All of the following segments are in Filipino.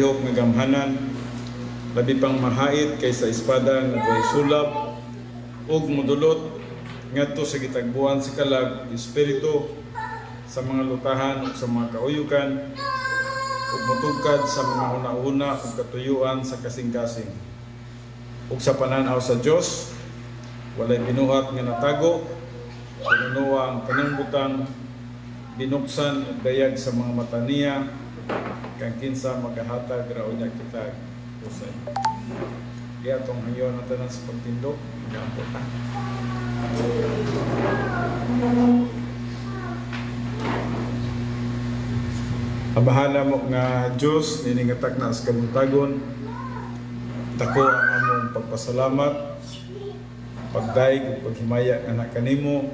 nakalihok nga gamhanan, labi pang mahait kaysa espada nga way sulab, ug modulot ngadto sa gitagbuan sa kalag espiritu sa mga lutahan ug sa mga kauyukan, ug motugkad sa mga una-una ug katuyuan sa kasing-kasing. Ug sa pananaw sa Dios, walay binuhat nga natago, pinunuwa ang panangbutang, binuksan ug dayag sa mga mata niya, kang kinsa magahatag raon niya kita usay. Kaya itong hayon na tanan sa pagtindog, gampo ta. Abahala mo nga Diyos, niningatak na sa kabuntagon, dako ang among pagpasalamat, pagdaig ug paghimaya nga kanimo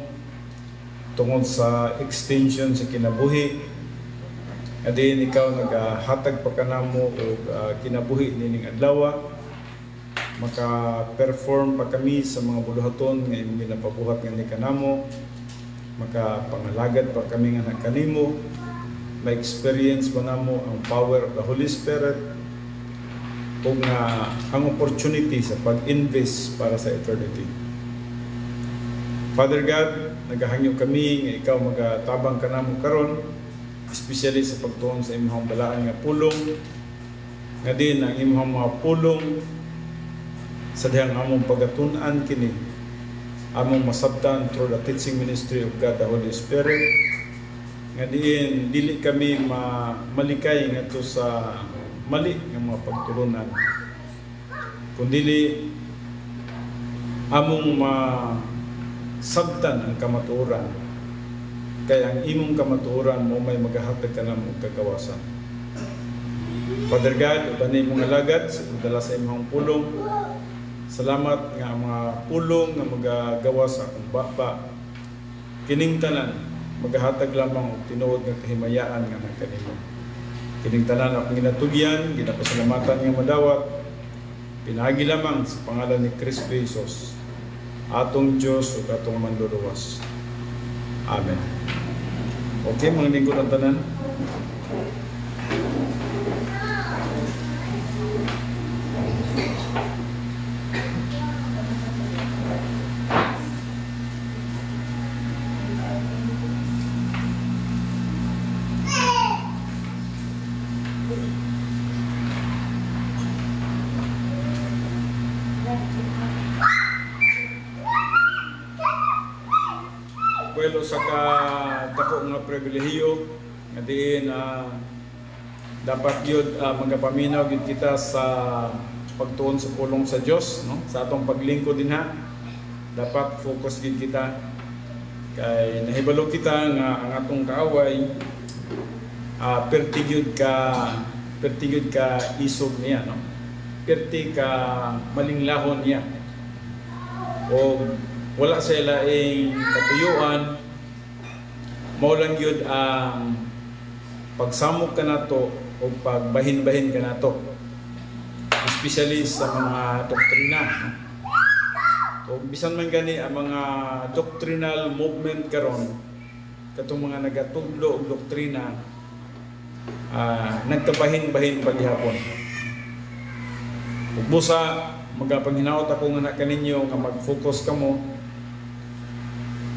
tungod sa extension sa kinabuhi. Adin ikaw nagahatag pa kanamo og kinabuhi nining adlaw, maka-perform pa kami sa mga buluhaton nga imong ginapabuhat nga ni kanamo, maka-pangalagad pa kami nga kanimo, ma-experience ba namo ang power of the Holy Spirit ug nga ang opportunity sa pag-invest para sa eternity. Father God, nagahangyo kami nga ikaw magatabang kanamo karon, especially sa pagtuon sa imong balaan nga pulong, nga din ang imong mga pulong sa dihang among pagatun-an kini, among masabtan through the teaching ministry of God the Holy Spirit, nga diin dili kami malikay ngadto sa mali nga mga pagtulunan, kundi among masabtan ang kamatuoran, kaya ang imong kamatuoran mo may magahatag ka ng kagawasan. Father God, uban imong alagad sa pagdala sa imong pulong, salamat nga ang mga pulong nga magagawa sa akong baba, kining tanan magahatag lamang og tinuod nga kahimayaan nga nagkanimo. Kining tanan akong ginatugyan, ginapasalamatan nga madawat, pinagi lamang sa pangalan ni Kristo Jesus, atong Diyos ug atong manluluwas. Amen. Okay, mga lingkod ang tanan. Well, sa dako nga pribilehiyo nga diin dapat gyud magapaminaw gyud kita sa pagtuon sa pulong sa Dios, no? Sa atong paglingkod dinha dapat focus gyud kita kay nahibalo kita nga ang atong kaaway perti gyud ka isog niya, no? Perti ka malinglahon niya, o wala sa ilaing katuyuan, mao lang yun ang pagsamok ka nato o pagbahin-bahin ka nato, especially sa mga doktrina. So, bisan man gani ang mga doctrinal movement karon, katong mga nagatudlo og doktrina, nagkabahin-bahin paghihapon. Ug busa magapanghinawot ako nga kaninyo nga mag-focus kamo.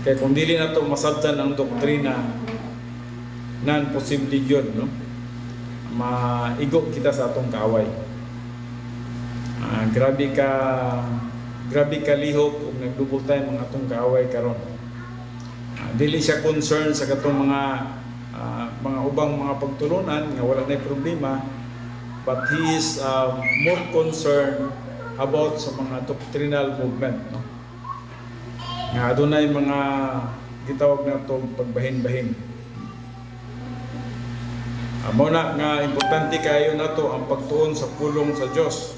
Kaya kung dili na ito masabtan ang doktrina, non-posible yun, no? Maigo kita sa atong kaaway. Grabe ka lihok kung nagdubol tayo mga atong kaaway karon. Dili siya concern sa katong mga ubang mga pagtulunan nga wala na problema, but he is more concerned about sa mga doctrinal movement, no? Nga adunay mga gitawag na itong pagbahin-bahin. Mao na nga importante kayo na to ang pagtuon sa pulong sa Dios.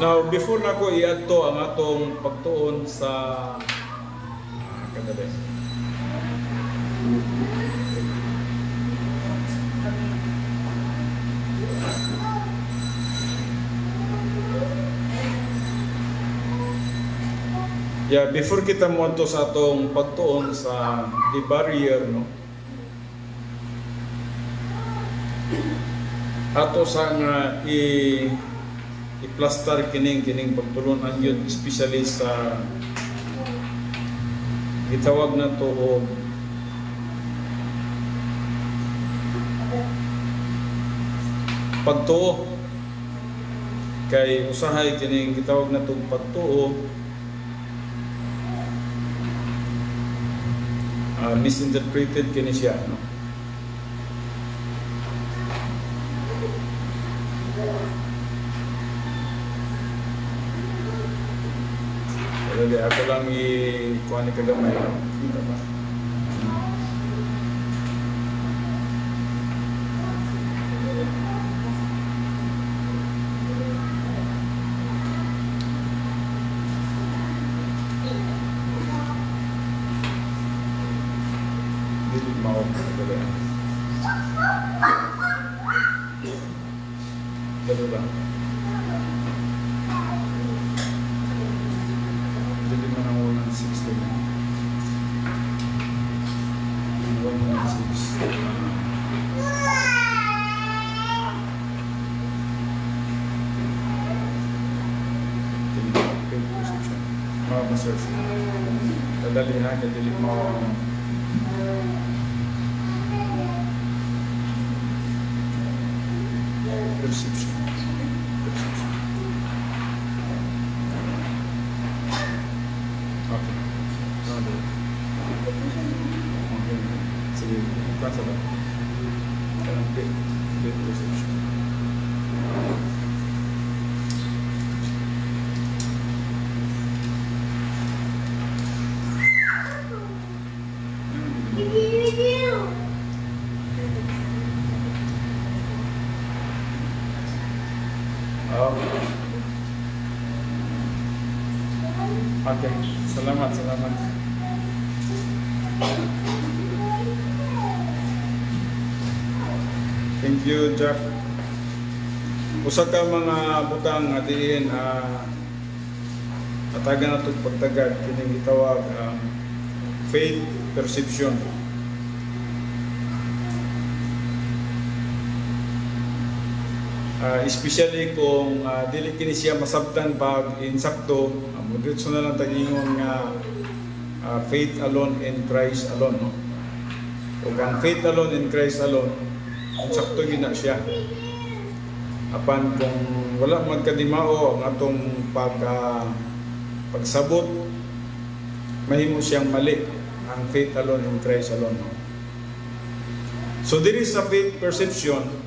Now, before na ko iadto ang atong pagtuon sa kadali. Yeah, before kita muadto sa atong pagtuon sa the barrier, no? ato sa nga i-plaster kining pagtulunan yun, especially sa gitawag na to og pagtuo. Kay usahay kining gitawag na to pagtuo, misinterpreted kini siya, no? Pero ako lang i-kuha ni kagamay. Kita ba? Dili mao kagamay. Dali ba? Dili man ang 116. 116. Masearch. Kadali ha, kadili mo perception. Okay. Okay. Sige, kasa ba? Bit perception. Okay, salamat. Thank you, Jack. Usa ka mga butang nga diin atagan nato pagtagad kining gitawag faith perception. Especially kung dili kini siya masabtan pag insakto, diretso na lang tagingon nga faith alone in Christ alone, no? O kang faith alone in Christ alone, insakto yun na siya. Apan kung wala magkadimao ang atong pagsabot, mahimo siyang mali ang faith alone in Christ alone, no? So there is a faith perception.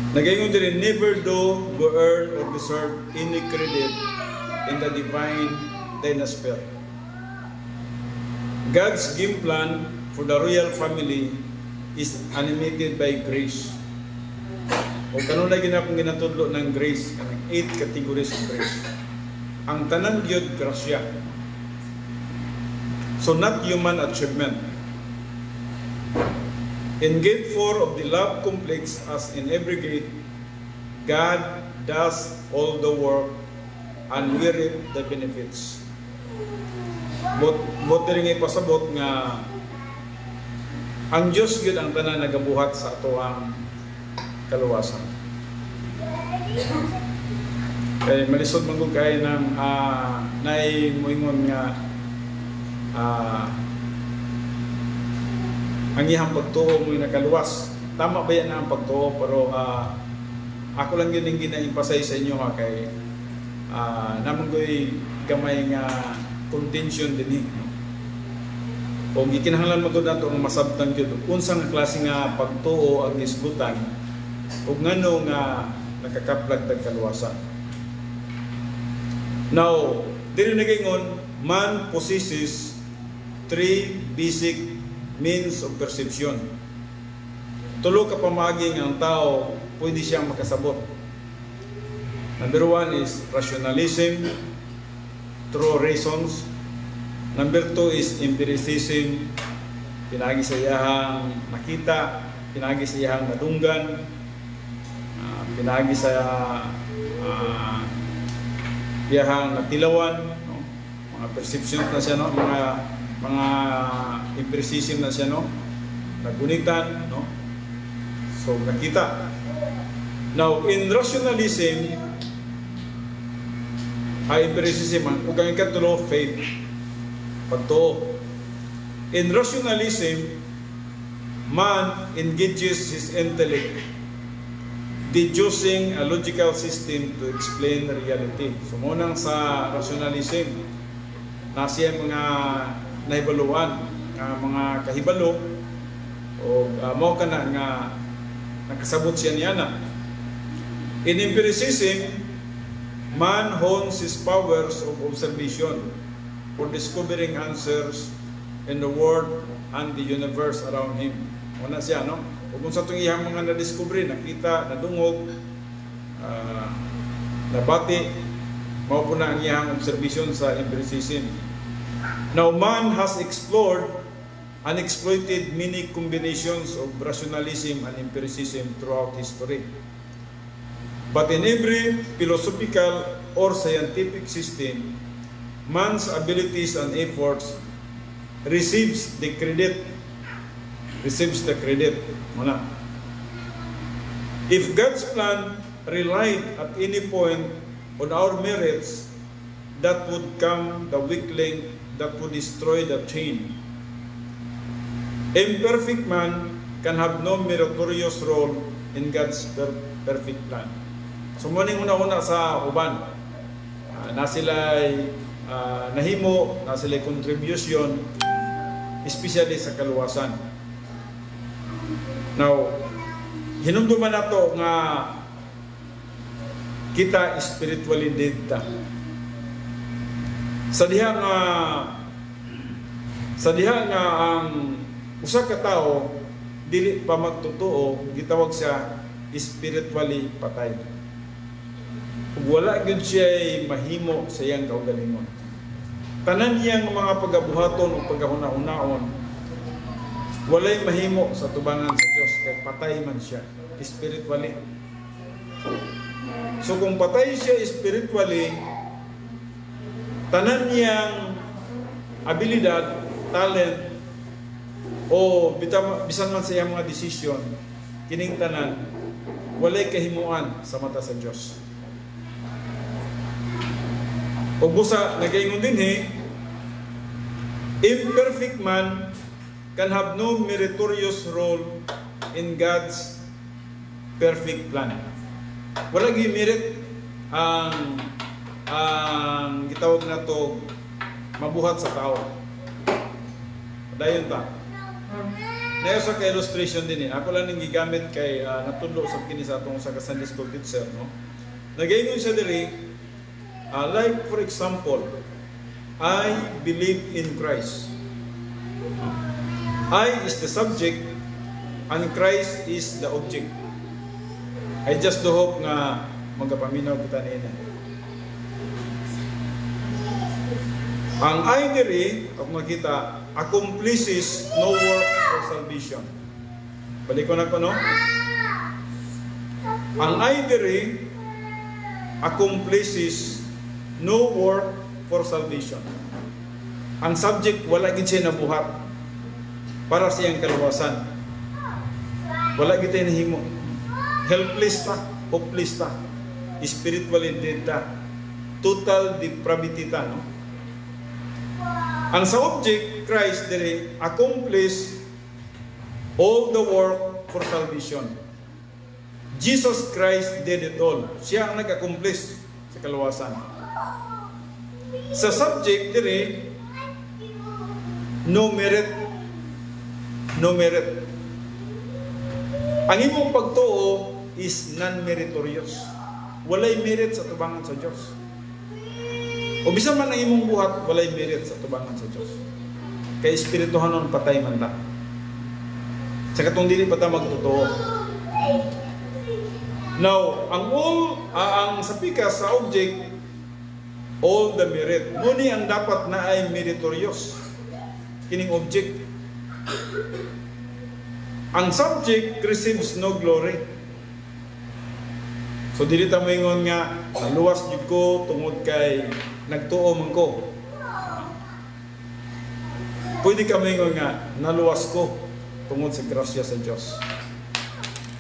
Nagayon din, never do we earn or deserve any credit in the divine dynasty. God's game plan for the royal family is animated by grace. O kanunay ginakong ginatudlo ng grace, kanang 8 categories of grace. Ang tanan gyud grasya. So not human achievement. In gate 4 of the love complex, as in every gate, God does all the work and we reap the benefits. But rin ipasabot nga ang Diyos yun ang tanan nagabuhat sa ato ang kaluwasan. Kaya malisod manggug kay ng nay moingon nga ang iyang pagtuo mo yung nakaluwas. Tama ba yan ang pagtuo? Pero ako lang yun yung gina-emphasize sa inyo kay naman ko'y gamay nga contention din kung gikinahanglan magod nato ang masabtan yun unsang klase nga pagtuo ang isgutan o ngano nga nakakaplag tag kaluwasan. Now, dili nagingon, man possesses 3 basic means of perception. Tulo ka pamaging ang tao pwede siyang makasabot. Number 1 is rationalism, true reasons. Number 2 is empiricism, pinagi sa iyahang nakita, pinagi sa iyahang nadunggan, pinagi sa iyahang natilawan, no? Mga perceptions na siya, no? mga empiricism na siya, no? Nagunitan, no? So nakita. Now in rationalism, empiricism, kung kang ikatulo, faith, pagtuo. In rationalism, man engages his intellect, deducing a logical system to explain reality. So munang sa rationalism, nasiya mga nahibaluan, mga kahibalo, o mao kana nga nakasabot siya niya na. In empiricism, man hones his powers of observation for discovering answers in the world and the universe around him. Una siya, no? Kung sa itong iyang mga na-discovery, nakita, nadungog, nabati, mao po na ang iyang observation sa empiricism. Now, man has explored and exploited many combinations of rationalism and empiricism throughout history. But in every philosophical or scientific system, man's abilities and efforts receives the credit. Muna. If God's plan relied at any point on our merits, that would come the weak link that would destroy the chain. Imperfect man can have no meritorious role in God's perfect plan. So muning una-una sa uban, na sila'y nahimo, na sila'y contribution, especially sa kaluwasan. Now, hinumduman na to nga kita spiritually dead ta. Sa diha nga ang usa ka tawo dili pa magtotoo, gitawag siya spiritually patay. Ug wala gyud siya mahimo sa iyang kaugalingon. Tanan iyang mga pagabuhaton o pagahuna-hunaon, walay mahimo sa tubangan sa Dios kay patay man siya spiritually. So kung patay siya spiritually, tanan niyang abilidad, talent, o bisan man sa iyang mga desisyon, kining tanan walay kahimuan sa mata sa Dios. O busa nagaingon din imperfect man can have no meritorious role in God's perfect plan. Wala gyud merit ang gitawag na to mabuhat sa tao. Dayon ta. Nayo sa illustration din Ako lang ning gigamit kay natudlo sa kini sa atong sa Sunday school teacher, no. Nagaingon siya diri, like for example, I believe in Christ. I is the subject and Christ is the object. I just do hope nga magapaminaw kita niya. Ang I diri, kung makita, accomplishes no work for salvation. Balik ko na ko, no? Ang I diri, accomplishes no work for salvation. Ang subject, wala gid siya nabuhat para sa iyang kaluwasan. Wala gid siya nahimo. Helpless ta, hopeless ta, spiritually dead ta, total depravity ta, no? Ang sa object, Christ diri accomplish all the work for salvation. Jesus Christ did it all. Siya ang nag-accomplish sa kaluwasan. Sa subject diri, no merit. Ang imong pagtuo is non-meritorious. Walay merit sa tubangan sa Dios. O bisan man ang imong buhat, walay merit sa tubangan sa Dios. Kay espirituhanon patay man ta. Sa katong dili pa ta magtotoo. Now, ang sa pikas sa object, all the merit. Muni ang dapat na ay meritorious. Kining object. Ang subject receives no glory. So dili ta moingon nga naluwas jud ko tungod kay nagtuo man ko. Pwede ka moingon nga naluwas ko tungod sa grasya sa Dios.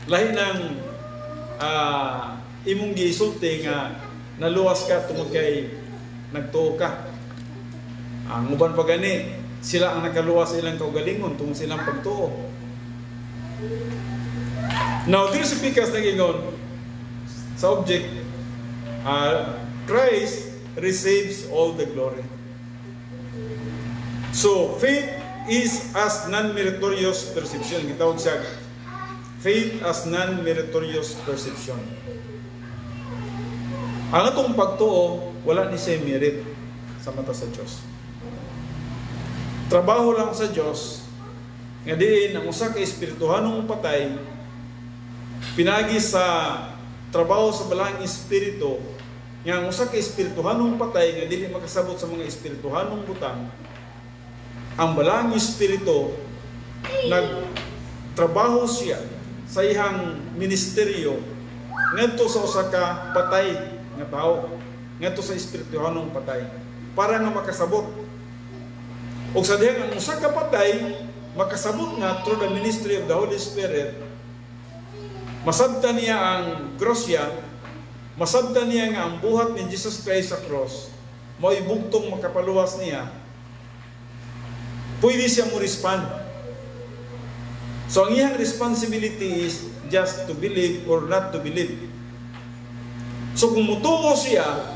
Lahi ng imong gisulti nga naluwas ka tungod kay nagtuo ka. Ang uban pa gani, sila ang nakaluwas sa ilang kaugalingon tungod silang pagtuo. Now, dito si Pikas nagingon sa object, Christ receives all the glory. So, faith is as non-meritorious perception. Gitawag siya, faith as non-meritorious perception. Ang atong pagtuo, wala ni siya merit sa mata sa Diyos. Trabaho lang sa Diyos, nga diin ang usa ka espirituhanong patay, pinagi sa trabaho sa balang espiritu, nga ang usa ka espirituhanong patay, nga dili makasabot sa mga espirituhanong butang, ang balang espiritu, nagtrabaho siya sa ihang ministeryo, ngadto sa usa ka patay nga tao, ngadto sa espirituhanong patay, para nga makasabot. O sa dihang ang usa ka patay, makasabot nga through the ministry of the Holy Spirit, masabtan niya ang grosya, masabtan niya nga ang buhat ni Jesus Christ sa cross, mao'y bugtong makapaluwas niya, pwede siya mo respond. So ang iyang responsibility is just to believe or not to believe. So kung mutuo siya,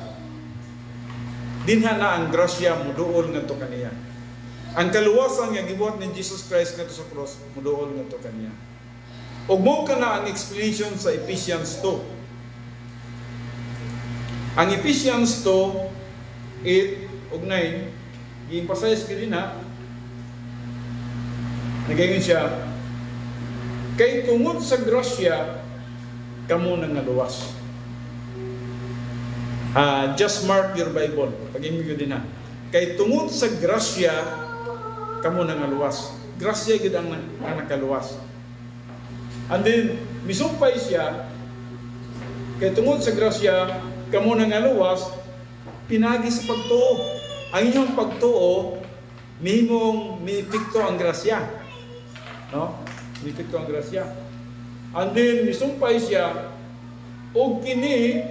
dinha na ang grasya muduol ngadto kaniya. Ang kaluwasan nga gibuhat ni Jesus Christ ngadto sa cross muduol ngadto kaniya. Ug mao kana ang explanation sa Ephesians 2. Ang Ephesians 2 8 ug 9 gi-emphasize kini na nagayon siya, kay tungod sa grasya kamo nang naluwas. Just mark your Bible. Pag-imig din na. Kay tungod sa grasya kamo nang naluwas. Grasya gid ang nakaluwas. And then misumpay siya, kay tungod sa grasya kamo nang naluwas, pinagi sa pagtuo. Ang inyong pagtuo mihimong miepekto ang grasya. No? Miepekto ang grasya. And then misumpay siya, og kini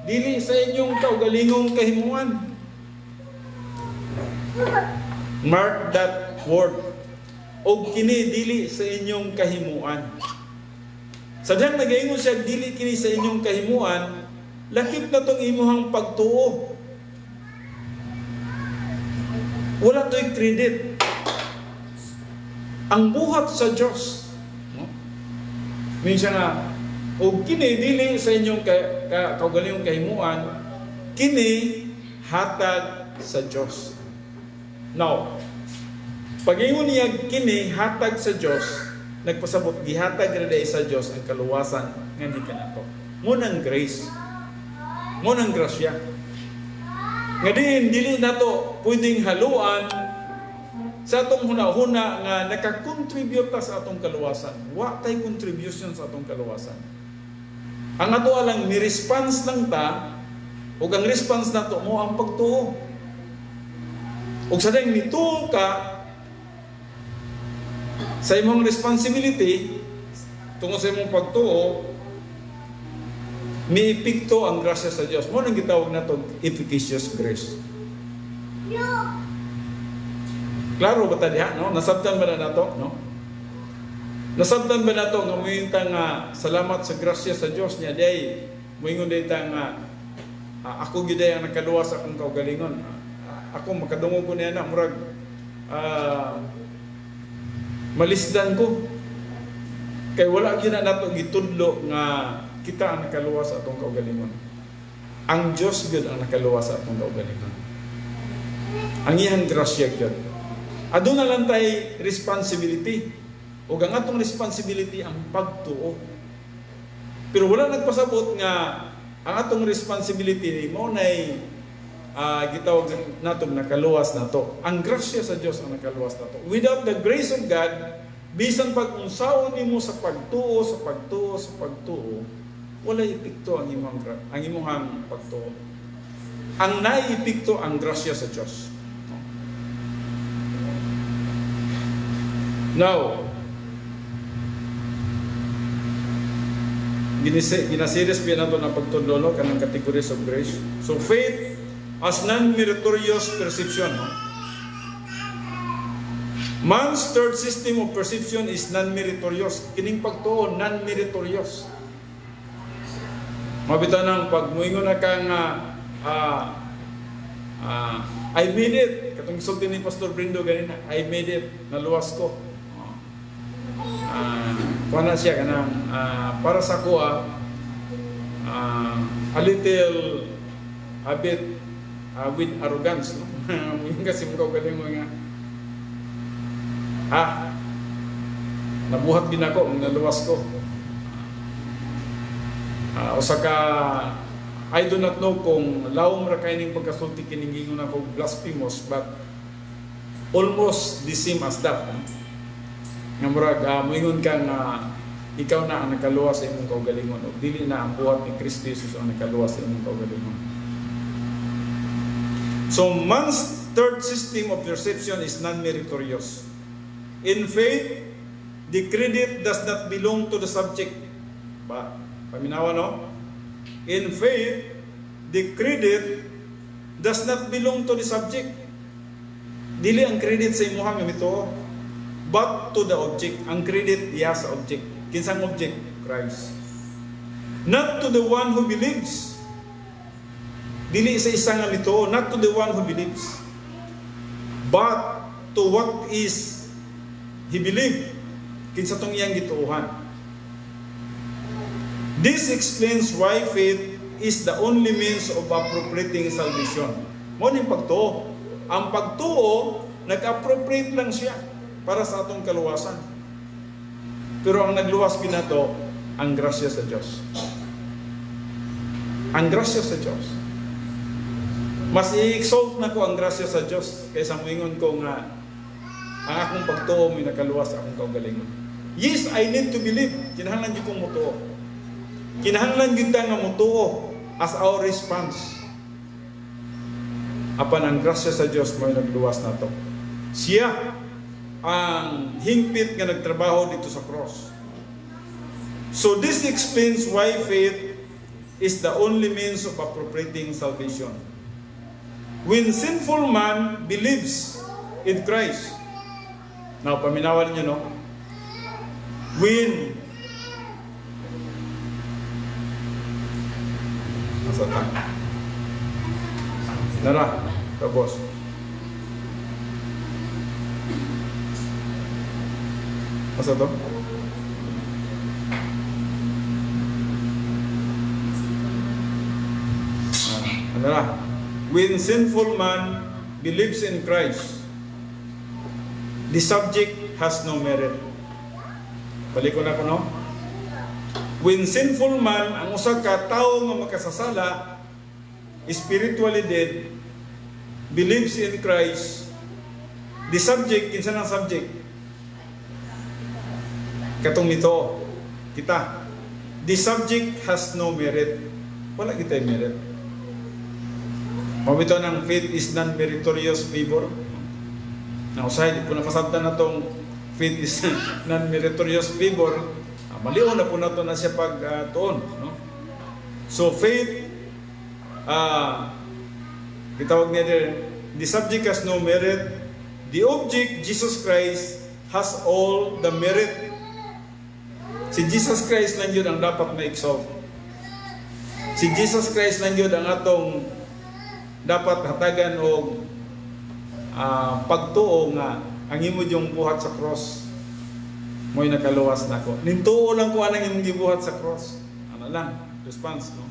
dili sa inyong kaugalingong kahimuan. Mark that word. Og kini dili sa inyong kahimuan. Sa dihang nagaingon siya dili kini sa inyong kahimuan, lakip na tong imuhang pagtuo. Wala to'y credit. Ang buhat sa Diyos. No? Minsan nga, o kini dili sa inyong kaugalingong kahimuan, kini hatag sa Diyos. Now, pag-ingon niya kini hatag sa Diyos, nagpasabot gihatag na dahil sa Diyos ang kaluwasan nga di kanato. Munang grace. Munang grasya. Nga dili nato pwedeng haluan sa atong hunahuna nga nakakontribute sa atong kaluwasan. Wa tay contribution sa atong kaluwasan. Ang ato alang ni-response lang ta, ug ang response nato mo ang pagtuo. Ug sa ding nituo ka sa imong responsibility tungod sa imong pagtuo, miepekto ang grasya sa Dios. Mo nang gitawag nato efficacious grace. Klaro ba ta diha, no? Nasabtan ba na nato, no? Nasabtan ba nato nga muinta nga salamat sa grasya sa Dios niya day moingon dayta nga ako gyud ang nakaluwas akong kaugalingon. Ako makadungog ko niya na murag malisdan ko. Kay wala gyud na nato gitudlo nga kita ang nakaluwas atong kaugalingon. Ang Dios gyud ang nakaluwas atong kaugalingon. Ang iyang grasya gyud. Aduna lang tay responsibility. O ang atong responsibility ang pagtuo. Pero wala nagpasabot nga ang atong responsibility mo nay gitawag natong nakaluwas nato. Ang grasya sa Dios ang nakaluwas nato. Without the grace of God, bisan pag-unsawon nimo sa pagtuo, sa pagtuo, sa pagtuo, wala epekto ang imong pagtuo. Ang naiepekto ang grasya sa Dios. Now, ginasiris pa nato na pagtudlo kanang categories of grace. So faith as non-meritorious perception. No? Man's third system of perception is non-meritorious. Kining pagtuo non-meritorious. Mabita nang pag muingon na kang I made it. Katong sulti ni Pastor Brindo ganina, I made it. Naluwas ko. Pana siya kanang para sa ko a bit with arrogance, no? Yung kasi mo galing mo nga nabuhat din ako, naluwas ko. O saka I do not know kung lawom ra kay ning pagkasulti kining gingon ako blasphemous, but almost the same as that. Nga murag moingon ka nga ikaw na ang nakaluwas sa imong kaugalingon o dili na ang buhat ni Kristo Jesus ang nakaluwas sa imong kaugalingon. So man's third system of perception is non-meritorious. In faith, the credit does not belong to the subject. Paminawa, no? In faith, the credit does not belong to the subject. Dili ang credit sa imuhang gamito, but to the object. Ang credit iya sa object. Kinsang object? Christ. Not to the one who believes. Dili sa isang gamito, not to the one who believes, but to what is he believed. Kinsa tong iyang gituohan. This explains why faith is the only means of appropriating salvation. Mo ning pagtuo. Ang pagtuo, nag-appropriate lang siya para sa atong kaluwasan. Pero ang nagluwas pinato, ang grasya sa Diyos. Ang grasya sa Diyos. Mas i-exalt na ko ang grasya sa Diyos kaysa moingon ko nga ang akong pagtuo may nakaluwas akong kaugalingon. Yes, I need to believe. Kinahanglan gyud kong mutuo. Kinahanglan gyud ta nga mutuo as our response. Apan ang grasya sa Diyos may nagluwas nato. Siya ang hingpit nga nagtrabaho dito sa cross. So this explains why faith is the only means of appropriating salvation. When sinful man believes in Christ. Now, paminawan niyo, no? When Masata. Nara, tapos. Masa to? Nara. When sinful man believes in Christ, the subject has no merit. Balik ko na ko, no? When sinful man, ang usa ka tawo nga makasasala, spiritually dead, believes in Christ, the subject, kinsa nang subject? Katong nito, kita. The subject has no merit. Wala kita merit. Mabito ng faith is non-meritorious favor. Now, usahay, kung napasabtan na itong faith is non-meritorious favor, maliw na po na ito na siya pag-tuon. No? So, faith, itawag niya din, the subject has no merit. The object, Jesus Christ, has all the merit. Si Jesus Christ lang yun ang dapat ma-exalt. Si Jesus Christ lang yun ang atong dapat hatagan o pagtuo nga ang imo yung buhat sa cross mo'y nakaluwas na ko. Nintuo lang ko anang imong gibuhat sa cross. Ano lang, response, no?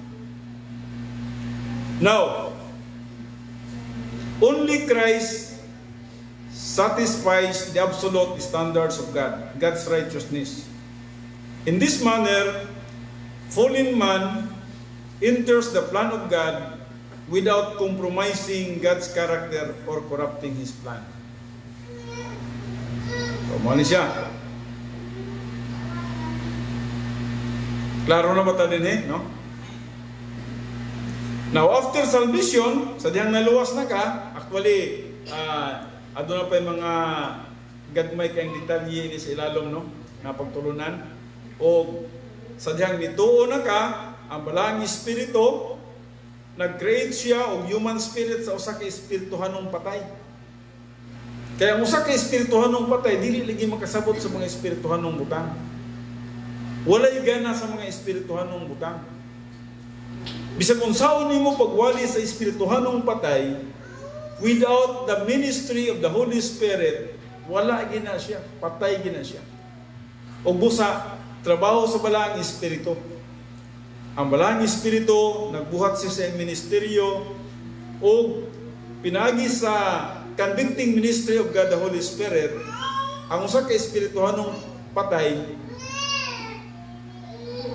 Now, only Christ satisfies the absolute standards of God, God's righteousness. In this manner, fallen man enters the plan of God without compromising God's character or corrupting His plan. So, mali siya. Klaro na ba ito din, no? Now, after salvation, sa dihang naluwas na ka, actually, ado na pa yung mga gagmay kayong detalye ni sa ilalom, no? Na pagtulunan. O sa dihang nituo na ka ang balaang espiritu, nag-create siya og human spirit sa usa ka espirituhanong patay. Kaya ang usa ka espirituhanong patay dili lagi makasabot sa mga espirituhanong butang. Walay gana sa mga espirituhanong butang. Bisag unsaon nimo pagwali sa espirituhanong patay, without the ministry of the Holy Spirit, wala gina siya, patay gina siya. O busa, trabaho sa balaang espiritu. Ang balaang espiritu, nagbuhat siya sa ministeryo, o pinagi sa convicting ministry of God the Holy Spirit, ang usa ka espirituhanong patay,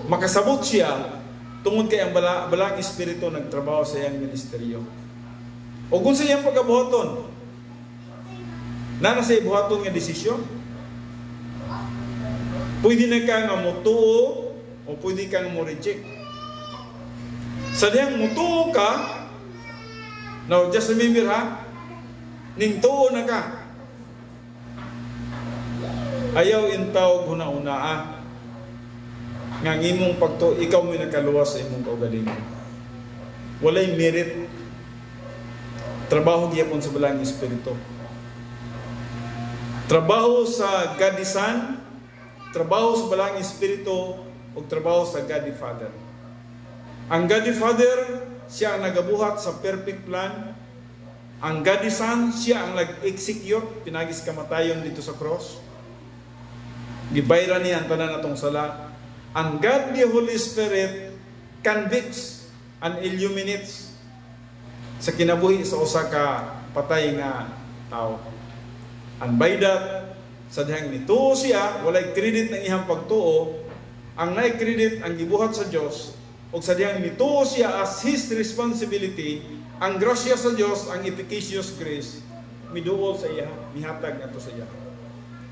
makasabot siya tungod kay ang balaang espiritu nagtrabaho sa iyang ministeryo. O kung sa iyang pagkabuhaton, na sa ibuhaton nga desisyon, pwede na ka nga mutuo o pwede ka nga mo-reject. Sa diyang mutuo ka, now just remember ha, ning tuo na ka, ayaw intawag huna-una nga imong pagto, ikaw mo nakaluwas sa imong kaugalingon. Walay merit. Trabaho gyapon sa balaang espiritu. Trabaho sa God the Son, trabaho sa balaang espiritu, o trabaho sa God the Father. Ang God the Father, siya ang nagabuhat sa perfect plan. Ang God the Son, siya ang nag-execute, pinagis kamatayon dito sa cross. Gibayra niya ang tanan natong sala. Ang God the Holy Spirit convicts and illuminates sa kinabuhi sa usa ka patay nga tao. And by that, sa dihang nituo siya, walay credit ng ihang pagtuo, ang naay-credit ang gibuhat sa Dios, o sa dihang nituo siya as his responsibility, ang grasya sa Dios, ang efficacious grace, miduol sa iya, mihatag ato sa iya.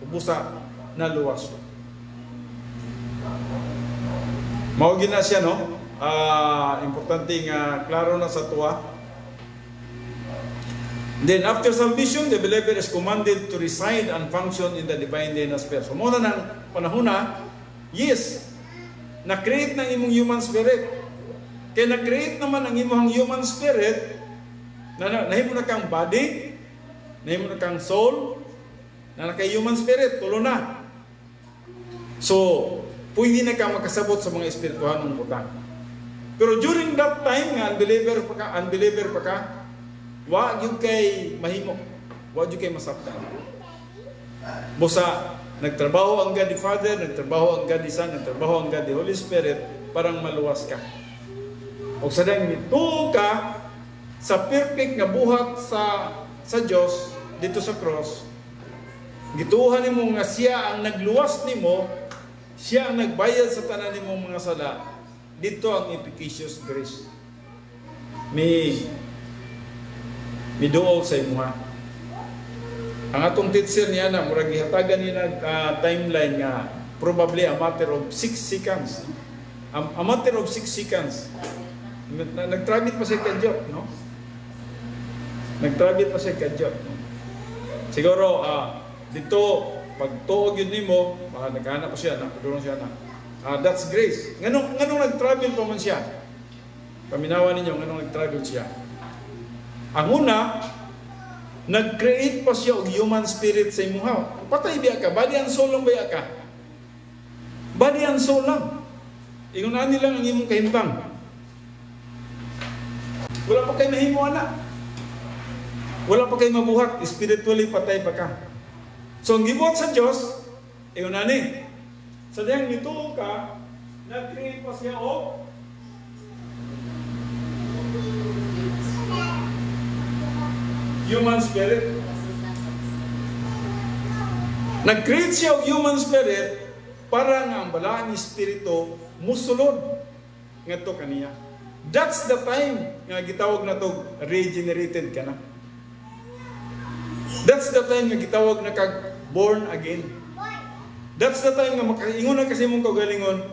Ubusa na luwas. Mao gina siya, no? Importante nga klaro na sa tuwa. Then after salvation, the believer is commanded to reside and function in the divine sphere. So muna ng panahon na, yes, na-create ng imong human spirit. Kaya na-create naman ang imong human spirit, nahimo na kang body, nahimo na kang soul, na naka-human spirit, tulo na. So, pwede na kang makasabot sa mga espirituhanong butang. Pero during that time nga, unbeliever pa ka, wa gyud kay mahimo, wa gyud kay masabtan. Busa nagtrabaho ang God the Father, nagtrabaho ang God the Son, nagtrabaho ang God the Holy Spirit parang maluwas ka. O sa dang nituo ka sa perfect nga buhat sa Dios dito sa cross. Gituhan nimo nga siya ang nagluwas nimo, siya ang nagbayad sa tanan nimong mga sala. Dito ang efficacious grace. Miduol sa imuha. Ang atong teacher niya na murag gihatagan niya timeline nga probably a matter of 6 seconds. A matter of 6 seconds. Nag-travel pa siya kadyo, no? Nag-travel pa siya kadyo. No? Siguro dito pag tuog yun nimo, naghanap pa siya, nakadulong siya na. That's grace. Nganong nag-travel pa man siya? Paminawan ninyo nganong nag-travel siya. Ang una, nag-create pa siya og human spirit sa imuha. Patay biya ka, body and soul lang biya ka. Body and soul lang. Ingunan nila ang imong kahimbang. Wala pa kayo mahimo anak. Wala pa kayo mabuhat, spiritually patay pa ka. So ang gibuhat sa Dios, ingunan ni. Sa diyang nituo ka, nag-create pa siya og human spirit. Nag-create siya og human spirit para nga ang balaang espiritu musulod ngadto kaniya. That's the time nga gitawag na to regenerated ka na. That's the time nga gitawag na kag born again. That's the time nga makaingon na kasi mong kaugalingon,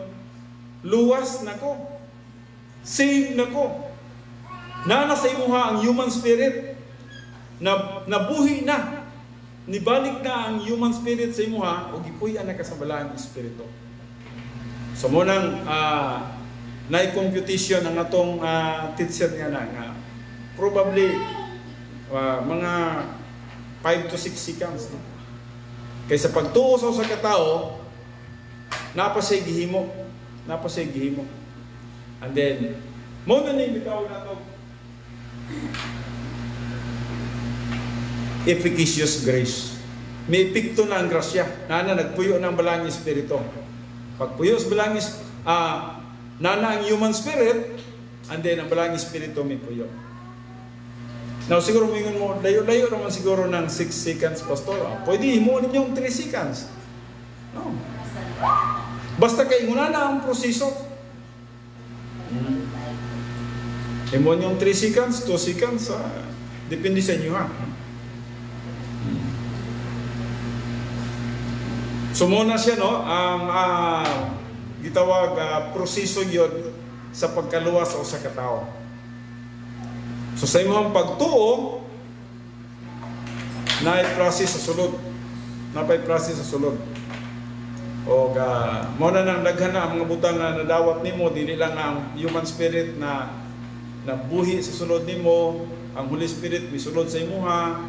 luwas na ko. Saved na ko. Nana sa imuha ang human spirit. Nabuhi na, nibalik na ang human spirit sa imuha o gipuy-an na ka sa balaang espiritu. So munang na-computation ang atong teacher nga nga probably mga 5 to 6 seconds. No? Kaysa pagtuo sa usa ka tawo, napasay gihimo. And then, mo na ni bitaw na to efficacious grace. May epekto na ang grasya. Nana nagpuyo ng balang espiritu. Pagpuyo sa balang nana ang human spirit, and then ang balang espiritu may puyo. Now, siguro mingon mo, layo-layo naman siguro ng 6 seconds, Pastor. Pwede mo ninyong 3 seconds. No. Basta kayo muna na ang proseso. Imo ninyong 3 seconds, 2 seconds, depende sa inyo ha. So muna siya, no, ang gitawag proseso yun sa pagkaluwas o sa katao. So sa imong pagtuo, na-process sa sulod. Napay-process sa sulod. O muna nang daghan na ang mga butang na nadawat nimo, dili lang ang human spirit na buhi sa sulod nimo, ang Holy Spirit may sulod sa imuha,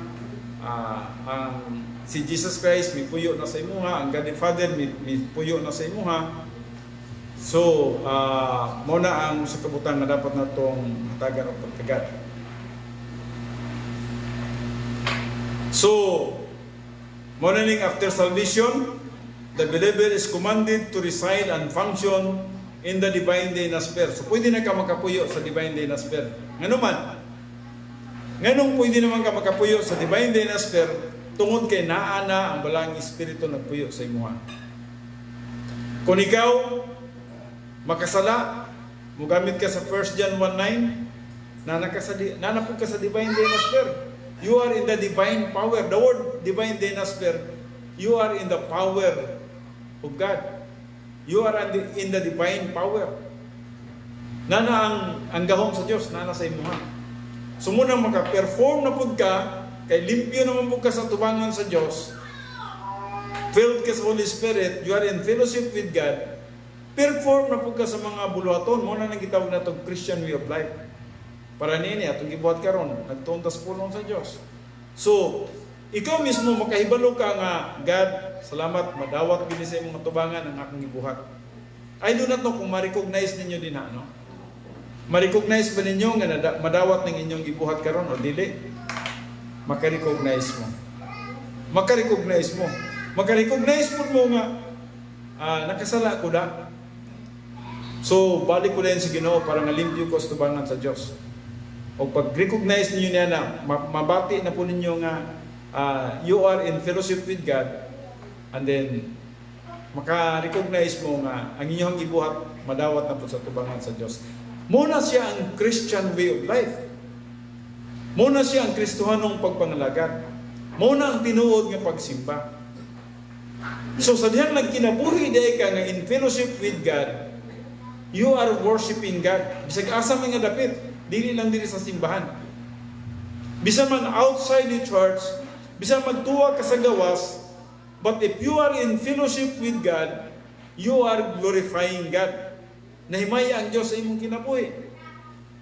ang si Jesus Christ may puyo na sa imuha, ang God the Father may puyo na sa imuha. So, muna ang sa kabutang na dapat natong hatagan o pagtagat. So, morning after salvation, the believer is commanded to reside and function in the divine dynasphere. So, pwede na ka makapuyo sa divine dynasphere. Nganong pwede naman ka makapuyo sa divine dynasphere tungod kay naana ang balang espiritu nagpuyo sa imuha. Kung ikaw makasala, mugamit ka sa 1 John 1:9, nanapod ka sa divine dynasphere. You are in the divine power. The word divine dynasphere, you are in the power of God. You are in the divine power. Nana ang gahom sa Diyos, nana sa imuha. So muna maka-perform na pud ka, kay limpyo naman pud ka sa tubangan sa Diyos, filled ka sa Holy Spirit, you are in fellowship with God, perform na pud ka sa mga buluhaton. Muna nang gitawag na itong Christian way of life. Para nini atong gibuhat karon, nagtuntas pulong sa Dios. So, ikaw mismo makahibalo ka nga, God, salamat madawat gini sa imong tubangan ang akong gibuhat. I do not know kung ma-recognize ninyo din no? Ma-recognize ba ninyo nga madawat ng inyong gibuhat karon o dili? Maka-recognize mo. Maka-recognize mo. Maka-recognize mo nga nakasala ko da. So, balik ko din sa Ginoo para nga limpyo ko sa tubangan sa Dios. O pag-recognize ninyo niya na, mabati na po ninyo nga you are in fellowship with God, and then maka-recognize mo nga ang inyong ibuhat madawat na po sa tubangan sa Diyos. Muna siya ang Christian way of life. Muna siya ang Kristohanong pagpangalagad. Muna ang tinuod nga pagsimba. So sa dihang nagkinabuhi dahil ka nga in fellowship with God, you are worshiping God. Bisag asa may nga dapit, dili lang dili sa simbahan. Bisan man outside the church, bisan magtuwa ka sa gawas, but if you are in fellowship with God, you are glorifying God. Nahimaya ang Diyos sa imong kinabuhi.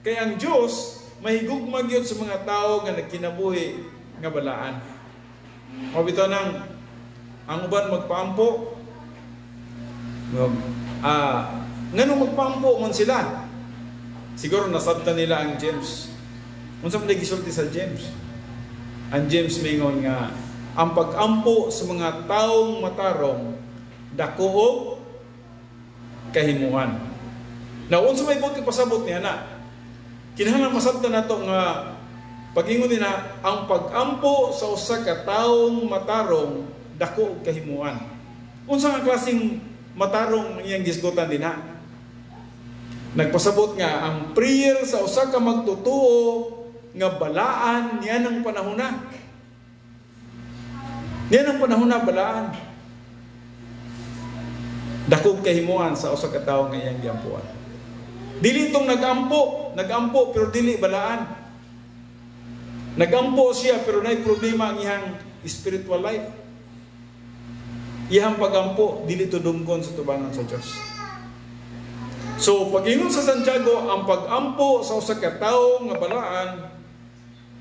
Kaya ang Diyos, mahigugmag yun sa mga tao nga nagkinabuhi nga balaan. Mabito nang ang uban magpaampo, nganong magpaampo man sila? Siguro nasabtan nila ang James. Unsa man gisulti sa James? Ang James mingon nga ang pag-ampo sa mga taong matarong dako og kahimuan. Now, unsa may buti pasabot niya na? Kinahanglan masabtan nato nga pag-ingon nila ang pag-ampo sa usa ka taong matarong dako og kahimuan. Unsa nga klaseng matarong iyang gisgutan dinha? Nagpasabot nga ang prayer sa usa ka magtutuo nga balaan niya ng panahona. Niya ng panahona balaan. Dakog kahimuan sa usa ka tawo nga iyang giampuan. Dili itong nag-ampo pero dili balaan. Nag-ampo siya pero nay problema ang iyang spiritual life. Iyang pag-ampo dili to dungkon sa tubangan sa Dios. So pag-ingon sa Santiago, ang pag-ampo sa usa ka tawo nga balaan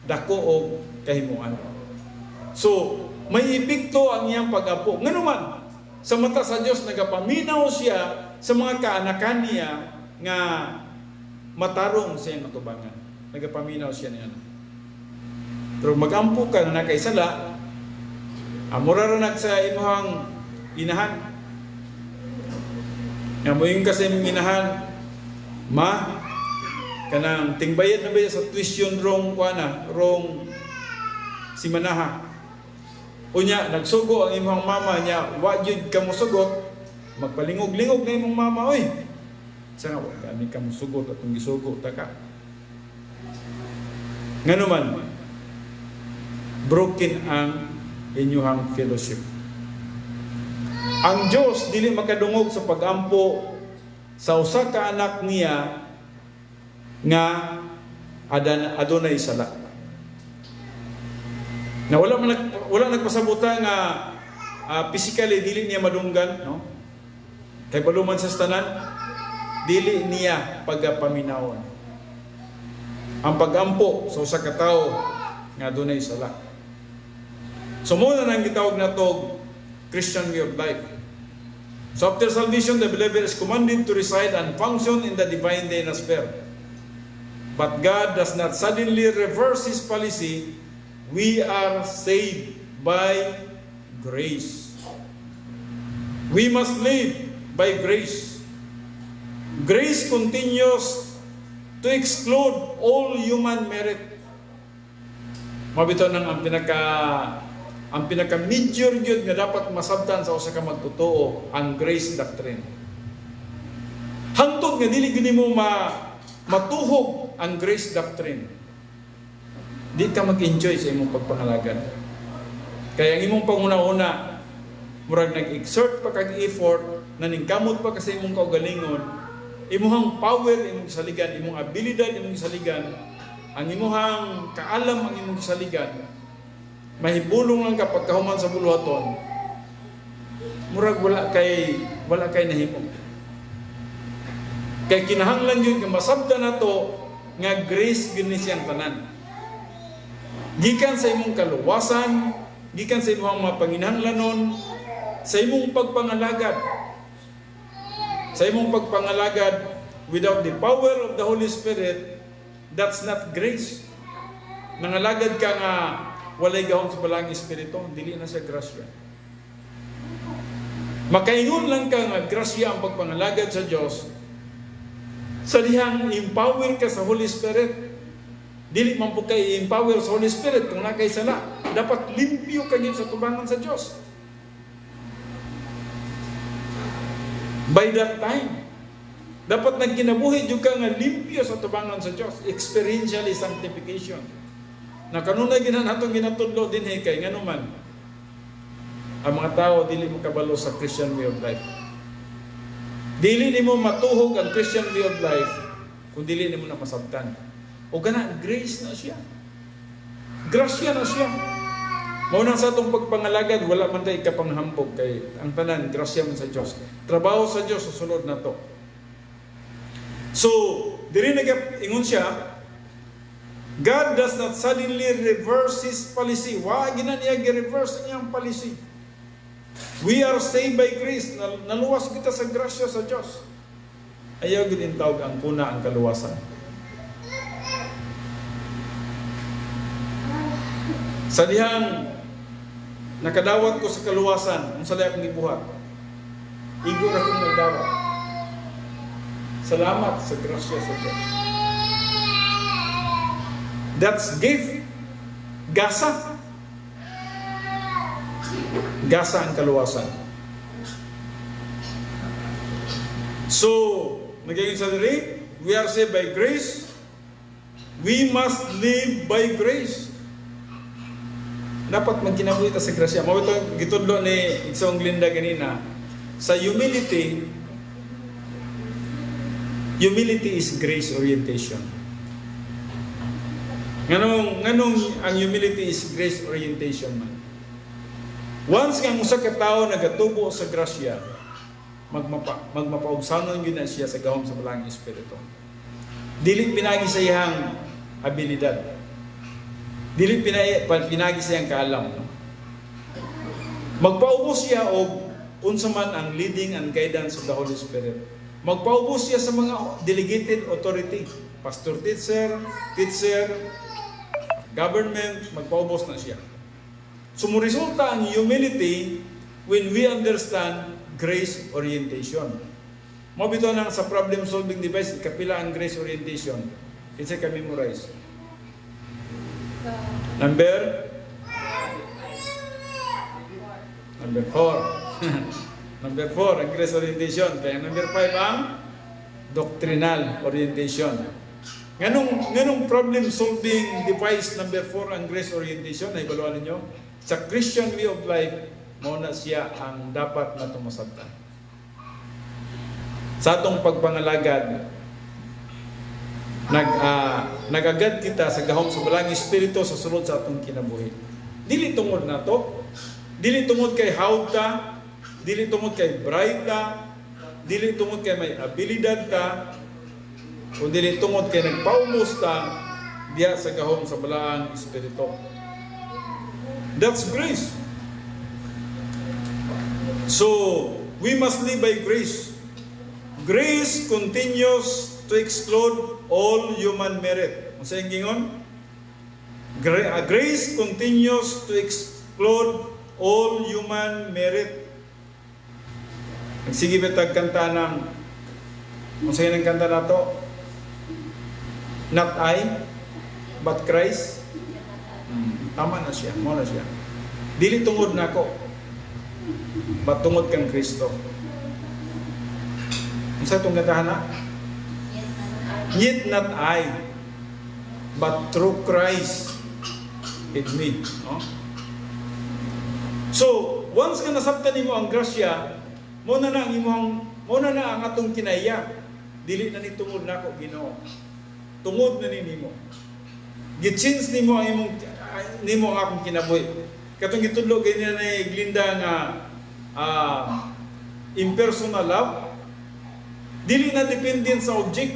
dako og kahimuan. So may epekto ang iyang pag-ampo. Nganuman sa mata sa Dios nagapaminaw siya sa mga kaanakan niya nga matarong sa iyang atubangan. Nagapaminaw siya niya. Pero mag-ampo ka na kay sala, amura ra sa imong inahan. Nga mo yung kasi mong inahan, kanang tingbayad na ba sa tuition rong si manaha. Unya, nagsugo ang imong mama niya, wa jud ka mo sugot, magpalingog-lingog na imong mama, oy. Sa nga, kami ka mo sugot at kung gisugo ta ka. Nga naman, broken ang inyuhang fellowship. Ang Diyos dili makadungog sa pag-ampo sa usa ka anak niya nga adunay sala. Na wala nagpasabuta nga physically dili niya madunggan, no? Kay baluman sa tanan dili niya pagapaminawon. Ang pag-ampo sa usa ka tawo nga adunay sala. So mo na nang gitawag natog Christian way of life. So after salvation, the believer is commanded to reside and function in the divine sphere. But God does not suddenly reverse His policy. We are saved by grace. We must live by grace. Grace continues to exclude all human merit. Mabito nang ang pinaka-major yun nga dapat masabtan sa usa ka magtotoo, ang grace doctrine. Hantod nga dili gini mo matuhog ang grace doctrine, di ka mag-enjoy sa imong pagpangalagad. Kaya ang imong panguna-una, murag nag-exert pa kag effort, naningkamot pa kasi imong kaugalingon, imuhang power imong saligan, imong abilidad imong saligan, ang imuhang kaalam ang imong saligan, mahibulong lang kapag kahuman sa buluhaton, murag wala kay nahimo. Kay kinahanglan yun nga masabda na to nga grace gini siyang tanan. Gikan sa imong kaluwasan, gikan sa imong mga panginahanglanon, sa imong pagpangalagad. Sa imong pagpangalagad without the power of the Holy Spirit, that's not grace. Nangalagad ka nga walay gahom sa balang espiritu, dili na siya grasya. Makaingon lang ka nga grasya ang pagpangalagad sa Dios. Sa dihang empower ka sa Holy Spirit, dili man po kay empower sa Holy Spirit kung nakay sala. Dapat limpyo ka sa tubangan sa Dios. By that time, dapat nagkinabuhi jud ka nga limpyo sa tubangan sa Dios. Experientially sanctification. Na kanunay atong ginatudlo din kay nganuman ang mga tao dili mo kabalo sa Christian way of life. Dili nimo matuhog ang Christian way of life kung dili nimo na masabtan. O gana grace na siya. Grasya na siya. Mao nang sa atong pagpangalagad wala man tay kapanghambog kay ang tanan grasya man sa Dios. Trabaho sa Dios sa sulod na to. So, diri nag-ingon siya, God does not suddenly reverse His policy. Wa gina niya gi-reverse niyang policy. We are saved by grace. Naluwas kita sa grasya sa Diyos. Ayaw gid tawag ang kuna ang kaluwasan. Sa dihang nakadawat ko sa kaluwasan, unsa day akong gibuhat? Igo ra kong nagdawat. Salamat sa grasya sa Diyos. That's gift. Gasa. Gasa ang kaluwasan. So, magiging sa diri, we are saved by grace. We must live by grace. Dapat magkinabuhi ta sa grasya. Mao ito gitudlo ni Igsong Glinda ganina. Sa humility is grace orientation. Nganong ang humility is grace orientation man. Once nga usa ka tawo nagatubo sa grasya, magmapaugsanon yun na siya sa gahom sa balang espiritu. Dili pinagi sa iyang abilidad. Dili pinagi sa iyang kaalam. No? Magpaubos siya og unsa man ang leading and guidance of the Holy Spirit. Magpaubos siya sa mga delegated authority. Pastor, teacher, government, magpaubos na siya. So, resulta ang humility when we understand grace orientation. Mabito nang sa problem-solving device, kapila ang grace orientation. Isa ka memorize. Number 4. Number 4, ang grace orientation. Kaya number 5 ang doctrinal orientation. Nganong problem-solving device number 4 ang grace orientation? Na ibaluan ninyo? Sa Christian way of life, muna siya ang dapat na tumasabtan. Sa atong pagpangalagad, nagagad kita sa gahom sa balang espiritu sa sulod sa atong kinabuhi. Dili tungod na to, dili tungod kay hawd ta, dili tungod kay bright ta, dili tungod kay may abilidad ta, o dili tungod kay nagpaumos ta diya sa gahom sa balang espiritu. That's grace. So, we must live by grace. Grace continues to exclude all human merit. Ang sayang gingon? Grace continues to exclude all human merit. Sige betag kanta ng ang sayang ng kanta na to? Not I, but Christ. Tama na siya, mo na siya. Dili tungod na ako, but tungod kang Kristo. Sa itong gandahan na? Yet not I, but through Christ in me. No? So, once ka nasabtan nimo ang grasya, muna na ang atong kinaya. Dili na ni tungod na ako, Ginoo. Tungod na ni nimo. Gitsins nimo ang nimo ang akong kinabuhi. Katong gitudlo kay na Glinda nga impersonal love. Dili na dependent sa object.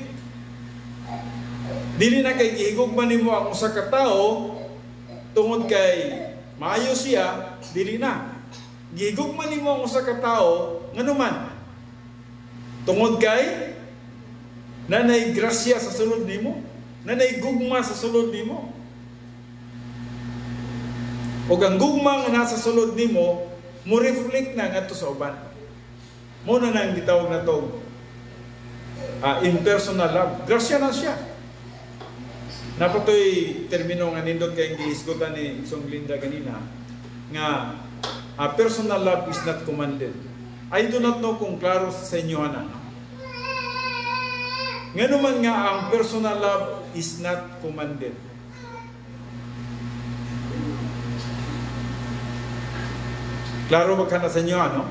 Dili na kay gihigugman nimo ang usa ka tawo tungod kay maayo siya, dili na. Gihigugman nimo ang usa ka tawo nganuman tungod kay nanay grasya sa sulod nimo, nanay gugma sa sulod nimo. O ang gugma nga nasa sulod nimo mo reflect na ngadto sa uban. Mo na nang gitawag na to impersonal love. Grasya na siya. Napatoy termino nga nindot kay gihisgutan ni Song Linda ganina nga personal love is not commanded. I do not know kung klaro sa inyo na. Nga naman nga ang personal love is not commanded. Klaro ba ka na sa inyo, ano?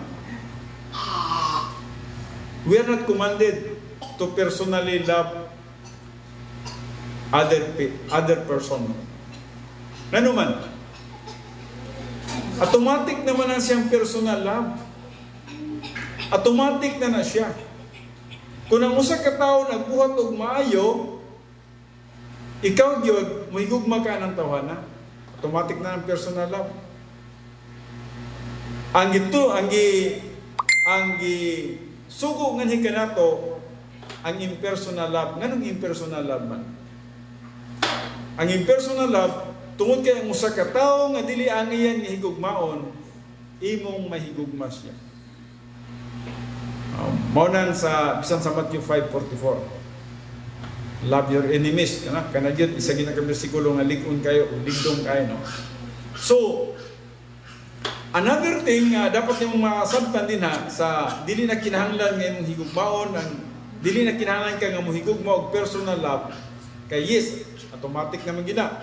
We are not commanded to personally love other person. Ano man? Automatic naman ang siyang personal love. Automatic na siya. Kung ang usa ka tawo nagbuhat og maayo, ikaw gyud mahigugma ka ng tawhana. Automatic na ang personal love. Ang sugo nga ni kanato ang impersonal love. Nganong impersonal love man? Ang impersonal love tungod kay ang usa ka tawo nga dili angiyan nga higugmaon, imong mahigugma siya. Mao nang sa bisan sa Matthew 5:44. Love your enemies, kana gyud isa gina ka bersikulo nga lig-on kayo o ligdong kayo, no. So, another thing dapat nimong masabtan din sa dili na kinahanglan nga imong higugmaon, dili na kinahanglan ka nga mohigugma og personal love. Kay yes, automatic naman gina.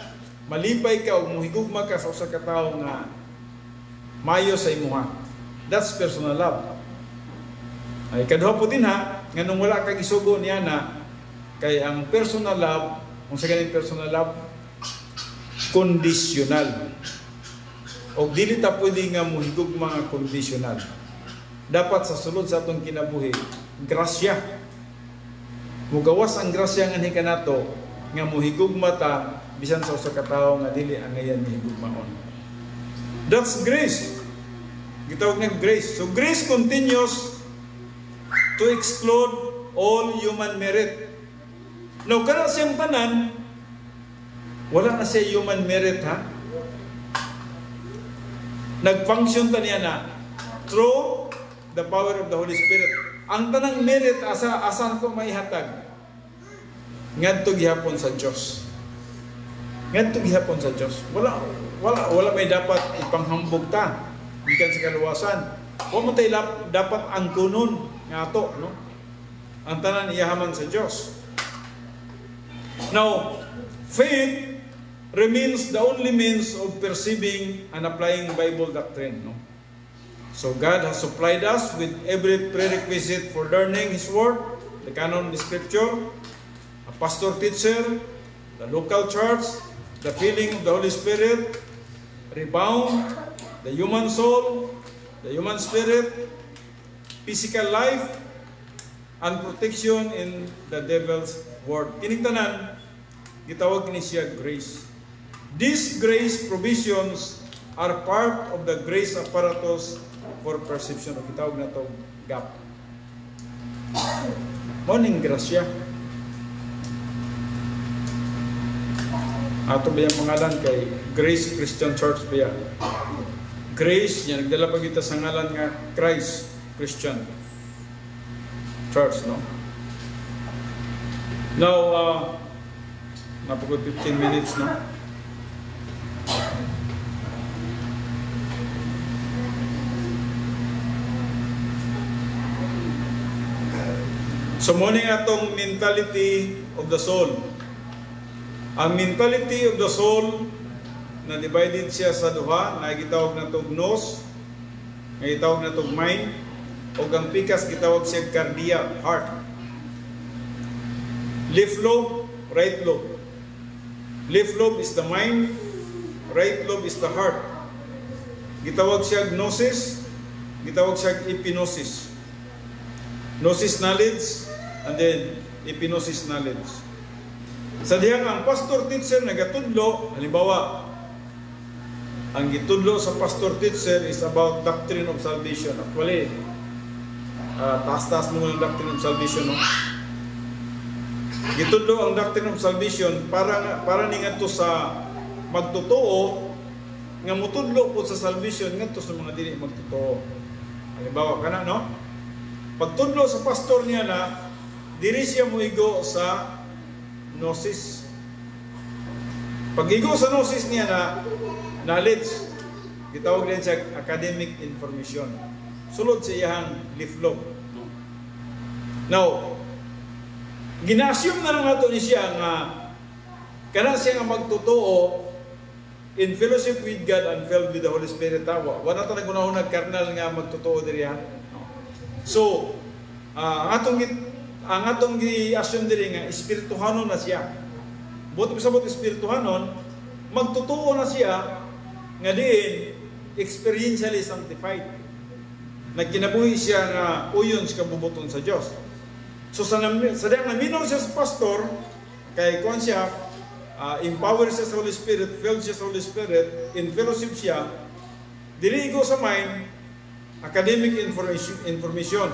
Malipay ka og mohigugma ka sa usa ka tawo nga mayo sa imuha. That's personal love. Ay kadto po din nganong wala kag isugo niya na kay ang personal love, kung sa ganing personal love, conditional. O dili ta pwede nga mohigugma nga conditional. dapat sa sulod sa atong kinabuhi, grasya. Mugawas ang grasya nga ni kanato nga muhigugma ta bisan sa usa ka tawo nga dili ang ngayon mihigugmaon. That's grace. Gitawag ng grace. So grace continues to exclude all human merit. Now, kana siyang tanan, wala na siya human merit, ha? Nag-function ta niya na through the power of the Holy Spirit. Ang tanang merit, asan ko maihatag? Ngadto gihapon sa Diyos. Ngadto gihapon sa Diyos. Wala may dapat ipanghambog ta. Gikan sa kaluwasan. Wa mo tay dapat ang kunon nga ato, no? Ang tanan iyahaman sa Diyos. Now, faith remains the only means of perceiving and applying Bible doctrine, no? So God has supplied us with every prerequisite for learning His Word, the canon of the Scripture, a pastor teacher, the local church, the filling of the Holy Spirit, rebound, the human soul, the human spirit, physical life, and protection in the devil's word. Kining tanan, gitawag ni siya grace. These grace provisions are part of the grace apparatus for perception. Gitawag na to gap. Morning grasya. Ato ba yung pangalan kay Grace Christian Church ba yan? Grace, yan, nagdala pa kita sa ngalan nga Christ Christian Church, no? Now, napagod 15 minutes, no? So, muna atong mentality of the soul. Ang mentality of the soul, na divided siya sa duha, na gitawag na itong nose, na gitawag na itong mind, o ang pikas gitawag siya cardia, heart. Left lobe, right lobe. Left lobe is the mind, right lobe is the heart. Gitawag siya gnosis, gitawag siya epinosis. Gnosis knowledge, and then epinosis knowledge. Sa dihang ang pastor teacher nagatudlo, halimbawa, ang gitudlo sa pastor teacher is about doctrine of salvation. Actually, taas-taas mo ng doctrine of salvation, no? Gitudlo ang doctrine of salvation para ni ngadto sa magtotoo nga mutudlo po sa salvation ngadto sa mga dili magtotoo. Halimbawa kana, no? Pagtudlo sa pastor niya na diri siya moigo sa gnosis. Pag-igo sa gnosis niya na knowledge, gitawag din siya academic information. Sulod sa iyang liflog. Now, gina-assume na lang nato ni siya nga kana siya nga magtotoo in fellowship with God and filled with the Holy Spirit. Wala ta nagunahon karnal nga magtotoo diri ha. So, ang atong gi-assume diri nga espirituhanon na siya. Buti sa espirituhanon, magtotoo na siya nga diin experientially sanctified. Nagkinabuhi siya nga uyon sa kabubuton sa Dios. So sa diyang naminaw siya sa pastor, kay kuan siya, empowered siya sa Holy Spirit, filled siya sa Holy Spirit, in fellowship siya, dili go sa mind, academic information.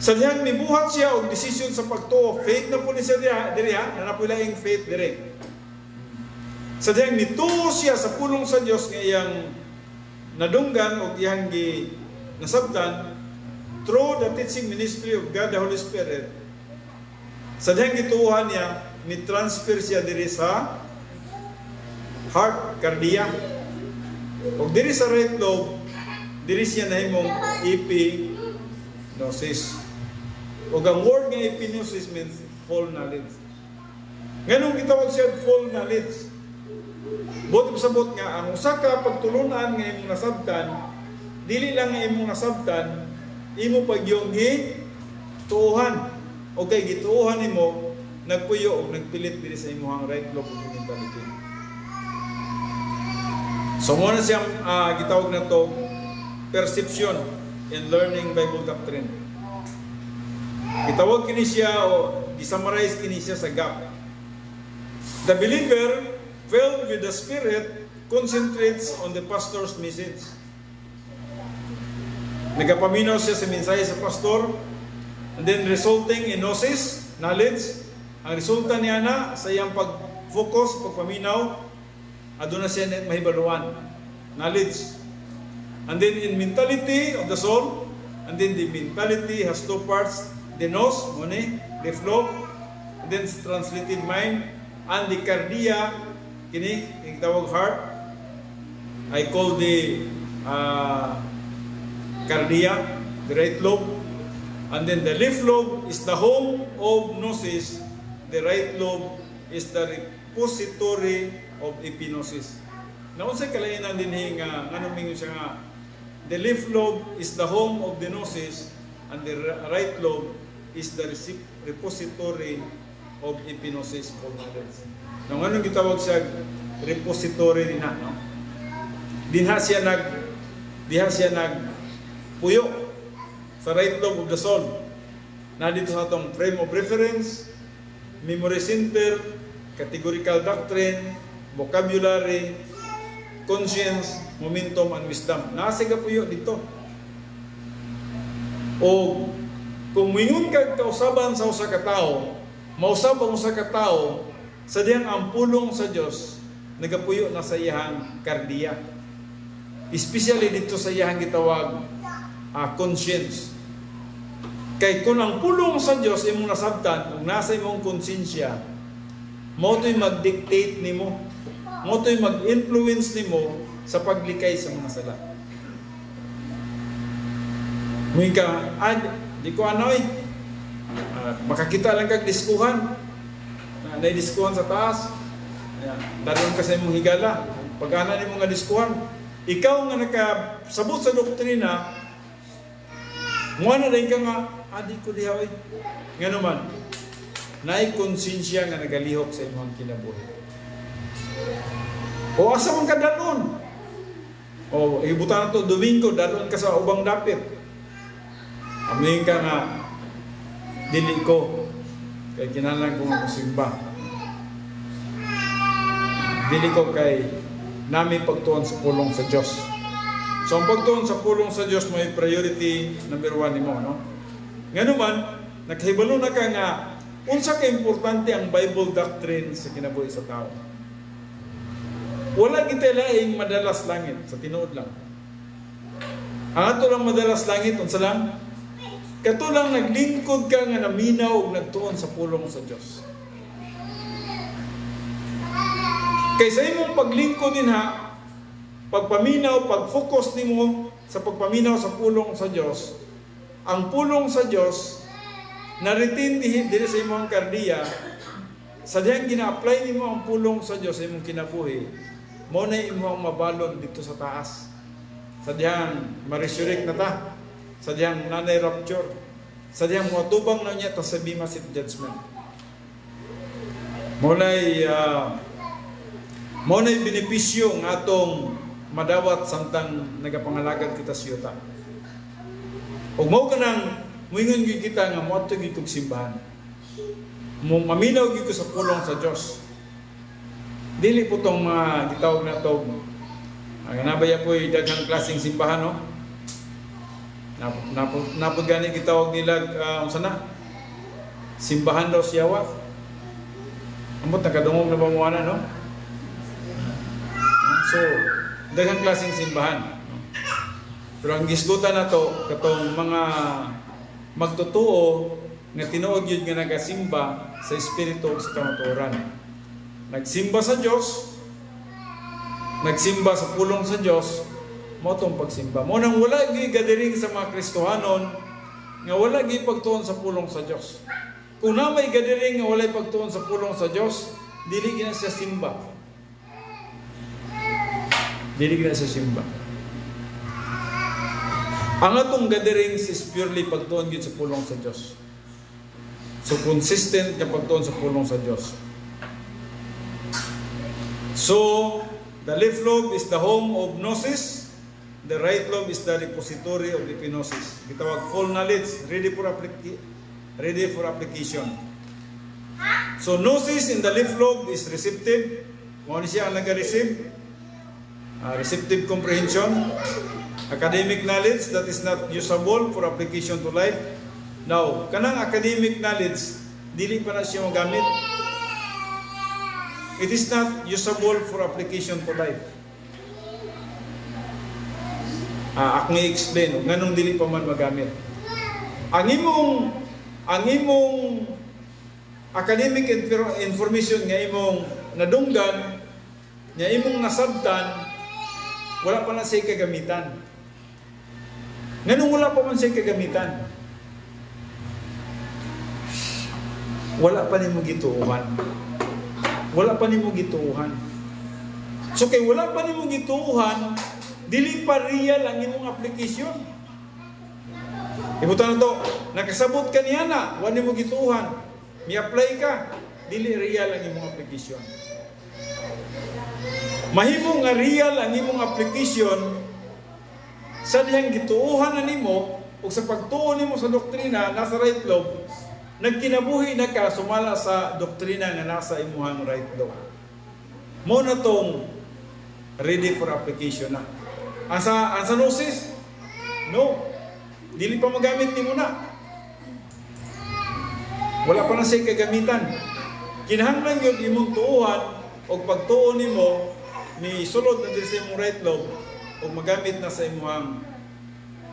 Sa diyang mibuhat siya og decision sa pagtuo, faith na po ni siya diri ha, na napulaying faith diri. Sa diyang nituo siya sa pulong sa Dios nga iyang nadunggan o iyang nasabtan through the teaching ministry of God the Holy Spirit. Sa diyang gituuhan niya, ni-transfer siya diri sa heart, cardia. O diri sa right lobe, diri siya nahimong epinosis. O ang word nga epinosis means full knowledge. Ganun gitawag siya full knowledge. Bot sabot nga ang usa ka pagtulunan nga imong nasabtan, dili lang nga imong nasabtan, imo pagyong gituuhan. O kay gituuhan nimo, nagpuyo o nagpilit diri sa imong right lobe mentality. So mo na siyang gitawag na to perception. in learning Bible doctrine. Gitawag kini siya o gisummarize kini siya sa gap. The believer filled with the Spirit concentrates on the pastor's message. Nagapaminaw siya sa mensahe sa pastor, and then resulting in gnosis, knowledge. Ang resulta niya na sa iyang pag-focus, pagpaminaw, aduna siya mahibaluan, knowledge. And then in mentality of the soul, and then the mentality has two parts, the nous, mune, the flow, and then translated mind, and the cardia, kini, yung tawag heart, I call the cardia, the right lobe, and then the left lobe is the home of gnosis, the right lobe is the repository of epignosis. Naon sa kalainan din nga anong mingon siya nga the left lobe is the home of the gnosis and the right lobe is the repository of epignosis called knowledge. Nang anong gitawag siya repository din no? Diha siya nag puyo sa right lobe of the soul. Na dito sa atong frame of reference, memory center, categorical doctrine, vocabulary, conscience, momentum, and wisdom. Nakasiga po yun dito. O kung mingon ka kausaban sa usa ka tao, mausab ang usa ka tao, sa diyang ang pulong sa Dios nagapuyo na sa iyang kardiya. Especially dito sa iyang gitawag conscience. Kay kung ang pulong sa Dios imong nasabtan, kung nasa imong konsensya, mo to'y mag-dictate nimo, mo to'y mag-influence nimo sa paglikay sa mga sala. Muing ka, di ko makakita lang kag diskuhan. Naidiskuhan sa taas. Daron ka sa imong higala. Pag-ana nimo nga diskuhan, ikaw nga nakasabot sa doktrina, mo na rin ka nga, di ko diha nga naman, naay konsensya nga nagalihok sa imong kinabuhi. O asa man ka danon? O ibutan to Domingo, danon ka sa ubang dapit. Amin ka nga, dili ko, kay kinahanglan ko magsimba. Dili ko kay nami pagtuon sa pulong sa Dios. So ang pagtuon sa pulong sa Dios may priority number 1 nimo, no? Nganuman, nakahibalo na ka nga unsa ka importante ang Bible doctrine sa kinabuhi sa tao. Wala kita laing madalas langit sa tinuod lang. Ang ato lang madalas langit unsa lang? Katulang naglingkod ka nga naminaw ug nagtuon sa pulong sa Dios. Kaysa imong paglingkod din pagpaminaw, pag-focus nimo sa pagpaminaw sa pulong sa Dios, ang pulong sa Dios na-retain diri sa imong kardiya, sa diyang gina-apply nimo ang pulong sa Dios sa imong kinabuhi, mo na imong mabalon dito sa taas. Sa diyang ma-resurrect na ta, sa diyang nanay rapture, sa diyang matubang na niya ta sa bima seat judgment. Mo na'y benepisyo ng atong madawat samtang nagapangalagad kita sa yuta. Ug mao kanang muingon gyud kita nga moadto gyud kog simbahan. Maminaw gyud ko sa pulong sa Dios. Dili po tong mga gitawag na to. Ang nabaya po daghang klaseng simbahan, no? Napod gani gitawag nila unsa na? Simbahan daw siyawa. Amot nakadungog na ba mo ana, no? So, daghang klaseng simbahan. Pero ang gisgutan na to, katong mga magtutuo nga tinuod yun nga nagasimba sa espiritu sa kamatuoran. Nagsimba sa Dios, nagsimba sa pulong sa Dios, mo tong pagsimba. Mo nang wala gyud gathering sa mga Kristohanon nga wala gyud pagtuon sa pulong sa Dios. Kung na may gathering nga wala pagtuon sa pulong sa Dios, dili gina siya simba. Dili gina siya simba. Ang atong gatherings is purely pagtuon gyud sa pulong sa Dios. So consistent nga pagtuon sa pulong sa Dios. So the left lobe is the home of gnosis, the right lobe is the repository of epinosis. Gitawag full knowledge, ready for application. So gnosis in the left lobe is receptive. Kung ano siya ang nag-receive, receptive comprehension. Academic knowledge that is not usable for application to life. Now, kanang academic knowledge, dili pa na siya magamit. It is not usable for application to life. Ako nga explain, nganong dili pa man magamit. Ang imong academic information nga imong nadunggan, nga imong nasabtan, wala pa na siya kagamitan. Nganong wala pa man siya kagamitan? Wala pa nimo gituuhan. Wala pa nimo gituuhan. So kay wala pa nimo gituuhan, dili pa real ang imong application. Ibutan na to, nakasabot ka niya na, wala nimo gituuhan. Mi-apply ka, dili real ang imong application. Mahimo nga real ang imong application sa diyang gituuhan na nimo ug sa pagtuo nimo sa doktrina nasa right lobe, nagkinabuhi na ka sumala sa doktrina nga nasa imuhang right lobe. Mo na tong ready for application na. Ang sa gnosis, no, dili pa magamit nimo na. Wala pa na siya kagamitan. Kinahanglan yun imong tuuhan o pagtuo nimo ni sulod na din sa imong right lobe o magamit na sa imuhang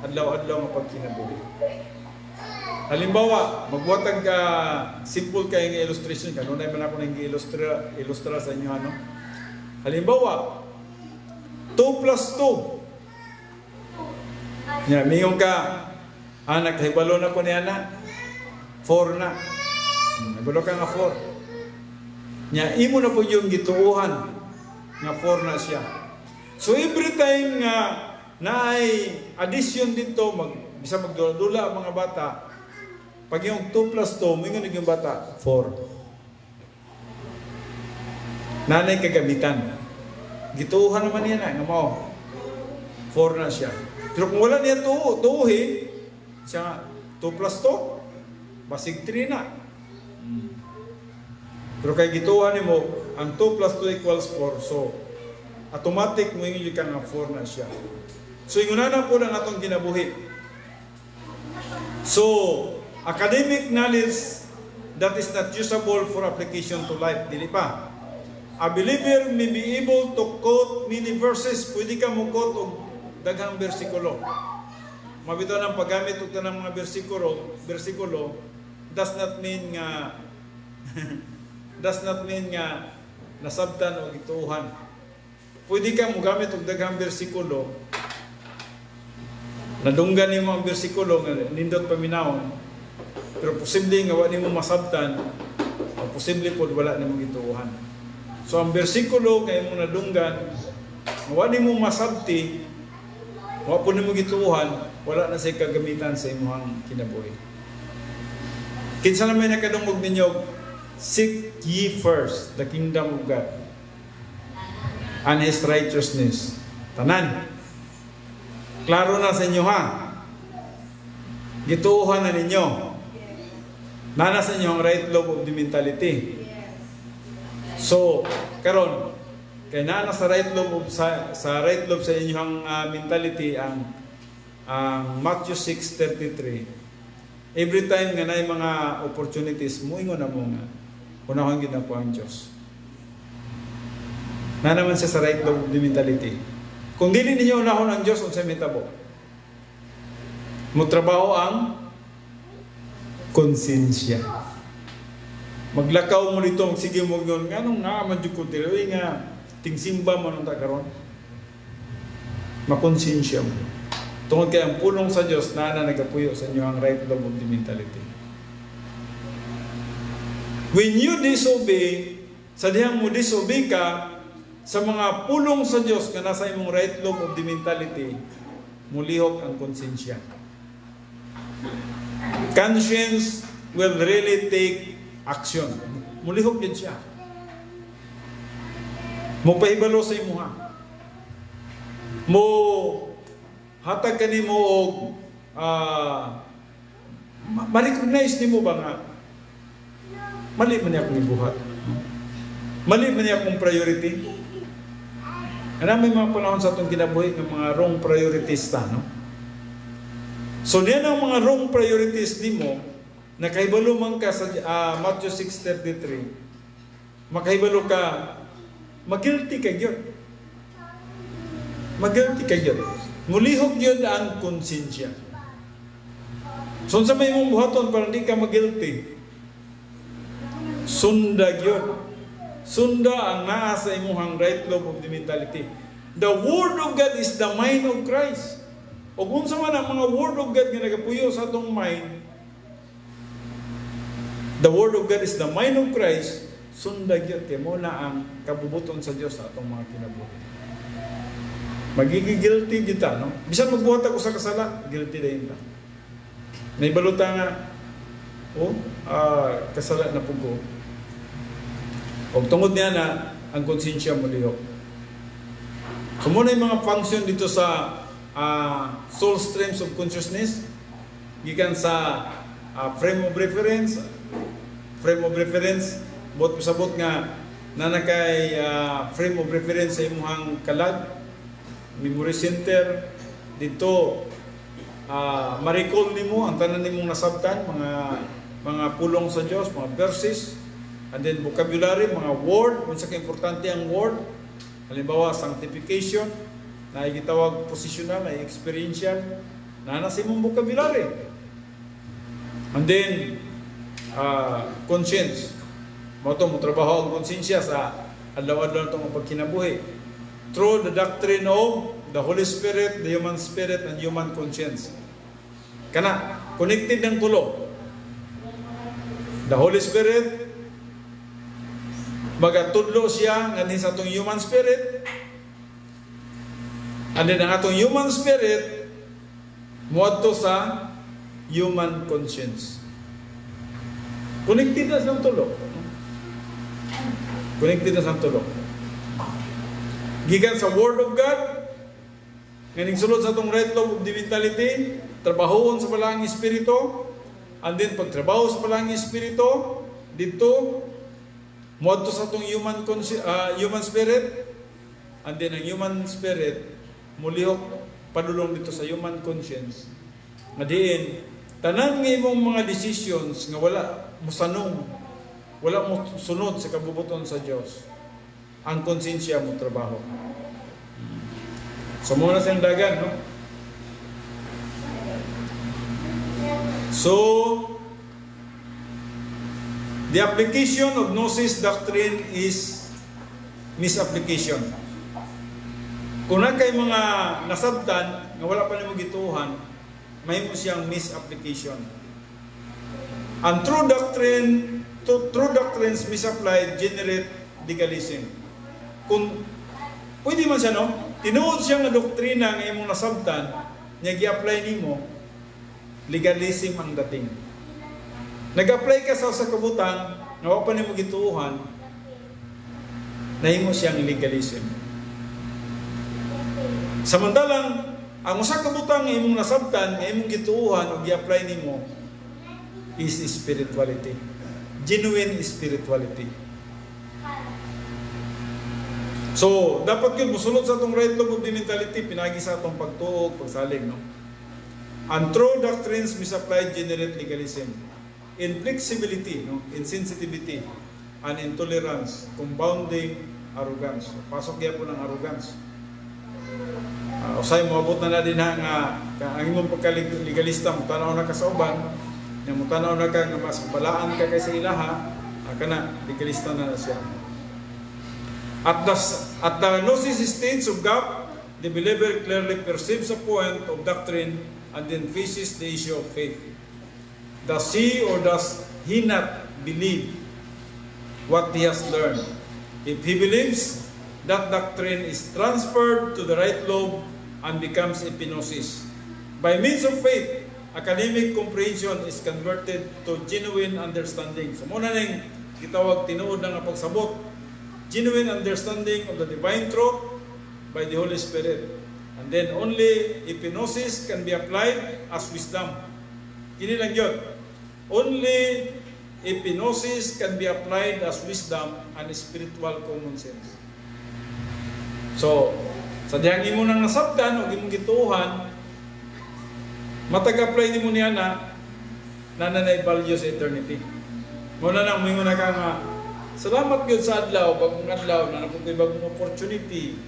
adlaw-adlaw nga pagkinabuhi. Halimbawa, magwatag ka simple kay nga illustration ka. Nunay man ako nang ilustra sa inyo ano. Halimbawa, 2 plus 2. Nya, mingong ka, anak, hibalo na ko niya na, 4 na. Nagbulo ka nga 4. Nya, imo na po yung gituuhan, nga 4 na siya. So every time nga na ay addition dito, bisa magdula ang mga bata, pag yung 2 plus 2, may nga yung bata, 4. Nanay kagamitan. Gituuhan naman yan nga mo. 4 na siya. Pero kung wala niya tuuhin, siya 2 plus 2, basig 3 na. Pero kay gituuhan mo, ang 2 plus 2 equals 4. So, automatic mo yung ka nga 4 na siya. So, yung na po lang atong ginabuhi. So, academic knowledge that is not usable for application to life. Dili pa. A believer may be able to quote many verses. Pwede ka mo quote og daghang bersikulo. Mabitaw ng paggamit og tanang mga bersikulo does not mean nga nasabtan o gituuhan. Pwede ka mo gamit og daghang bersikulo. Nadunggan nimo ang bersikulo nga nindot paminawon. Pero posible nga wala nimo masabtan o posible pod wala nimo gituuhan. So ang bersikulo kay imong nadunggan, wala nimo masabti, wala po nimo gituuhan, wala na sa kagamitan sa imong kinabuhi. Kinsa naman nakadungog ninyo, seek ye first the kingdom of God and His righteousness. Tanan. Klaro na sa inyo ha. Gituuhan na ninyo. Nana sa inyo ang right lobe of the mentality. So, karon kay nana sa right lobe sa right lobe sa inyong mentality ang Matthew 6:33. Every time nga nay mga opportunities moingon na mo nga unahon gid ako ang Dios. Na naman siya sa right lobe of the mentality. Kung dili ninyo unahon ang Dios unsay mitabo? Mo trabaho ang konsensya. Maglakaw mo dito, sige mo yun, nganong naaman dyan ko tiloy nga, tingsimba mo nung takaroon. Makonsensya mo. Tungkol kaya ang pulong sa Diyos na nagapuyo sa inyo ang right lobe of the mentality. When you disobey, sa dihang mo disobey ka, sa mga pulong sa Diyos na nasa imong right lobe of the mentality, mulihok ang konsensya. Conscience will really take action. Mulihok din siya. Mo pahibalo sa imuha. Mo hatag kanimo og ma-recognize nimo ba nga mali man niya akong ibuhat. Mali man niya akong priority. May mga panahon sa itong kinabuhi ng mga wrong priorities ta, no? So, niyan ang mga wrong priorities nimo, nakahibalo man ka sa Matthew 6:33, makahibalo ka, mag-guilty ka yun. Mag-guilty ka yun. Mulihog yun ang konsensya. So, sa may mong buhaton para hindi ka mag-guilty, sundag yun. Sunda ang naa sa imuhang right lobe of the mentality. The Word of God is the mind of Christ. O kung sa man ang mga Word of God nga nagapuyo sa atong mind, the Word of God is the mind of Christ, sundag yun. Kaya mo na ang kabubuton sa Diyos sa atong mga kinabuhi. Magiging guilty kita, no? Bisan magbuhat ako sa kasala, guilty din ta. May baluta nga, kasala na po ko. O tungod niya na ang konsensya mo lihok. So muna yung mga function dito sa soul streams of consciousness, gikan sa frame of reference, bot pasabot nga nanakay frame of reference sa imuhang kalag, memory center, dito ma-recall nimo ang tanan nimong nasabtan, mga pulong sa Dios, mga verses. And then vocabulary, mga word, kung sa importante ang word. Halimbawa, sanctification, na gitawag positional, na experiential, na nasa imong vocabulary. And then, conscience. Mo trabaho ang konsensya sa adlaw-adlaw itong pagkinabuhi. Through the doctrine of the Holy Spirit, the human spirit, and human conscience. Kana, connected ng tulo. The Holy Spirit, magatudlo siya nga sa atong human spirit, and then ang atong human spirit muadto sa human conscience. Connected na sa tulo. Connected na sa tulo. Gikan sa Word of God, nganing sulod sa atong right lobe of the mentality, trabahoon sa palang espiritu, and then pagtrabaho sa palang espiritu, dito muadto sa itong human spirit, and then ang human spirit mulihok padulong dito sa human conscience. Nga diin, tanan ng imong mga decisions nga wala mo sanong, wala mo sunod sa kabubuton sa Dios, ang konsensya mo trabaho. So muna sa dagan, no? So, the application of Gnosis doctrine is misapplication. Kung na kay mga nasabtan, nga wala pa nimo gituhan, may mo siyang misapplication. Ang true doctrines misapplied generate legalism. Kung pwede man siya, no? Tinuod siya nga doktrina nga imong nasabtan, niya gi-apply nimo, legalism ang dating. Nag-apply ka sa kabutang, nga pa nimo gituuhan, nahimo siyang legalism. Samantalang, ang usa ka butang nga imong nasabtan, nga imong gituuhan o gi-apply nimo is spirituality. Genuine spirituality. So, dapat yun, musulod sa itong right lobe of the mentality, pinagi sa itong pagtuog, pagsalig, no? And true doctrines misapplied generate legalism. Inflexibility, no? Insensitivity, and intolerance, compounding arrogance. Pasok niya po ng arrogance. Usay mo abot na din nga ang imong pagkalegalista mo tanaw na ka sa uban, mo tanaw na ka nga mas balaan ka kaysa ilaha, kana legalista na siya. At the Gnosis stage of gap, the believer clearly perceives a point of doctrine and then faces the issue of faith. Does he or does he not believe what he has learned? If he believes, that doctrine is transferred to the right lobe and becomes epinosis. By means of faith, academic comprehension is converted to genuine understanding. So muna nang gitawag tinuod na nga pagsabot, genuine understanding of the divine truth by the Holy Spirit. And then only epinosis can be applied as wisdom. Kini lang yun. Only epinosis can be applied as wisdom and spiritual common sense. So, sa dihang imo nang nasabtan o imong gituuhan, matag-apply ni mo niya na nanay value sa eternity. Muna nang mingon na ka nga, salamat gyud sa adlaw, bagong adlaw na napukoy bagong opportunity.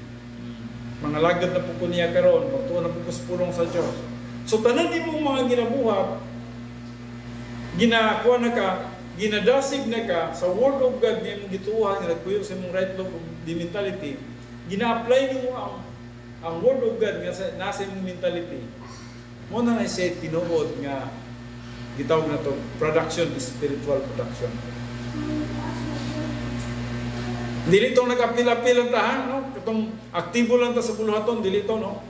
Mga lagad na po ko niya karon, magtuon na po ko sa pulong sa Diyos. So tanan di mo mga ginabuhat, ginakuha na ka, ginadasig na ka sa Word of God na imong gituuhan, nga nagpuyo sa imong right of the mentality, gina-apply mo ang Word of God nga nasa imong mentality. Muna na siya tinuod nga gitawag na to production, spiritual production. Dili itong nag-apil-apil ang tahan, no? Itong aktibo lang ta sa buluhaton, dili ito, no?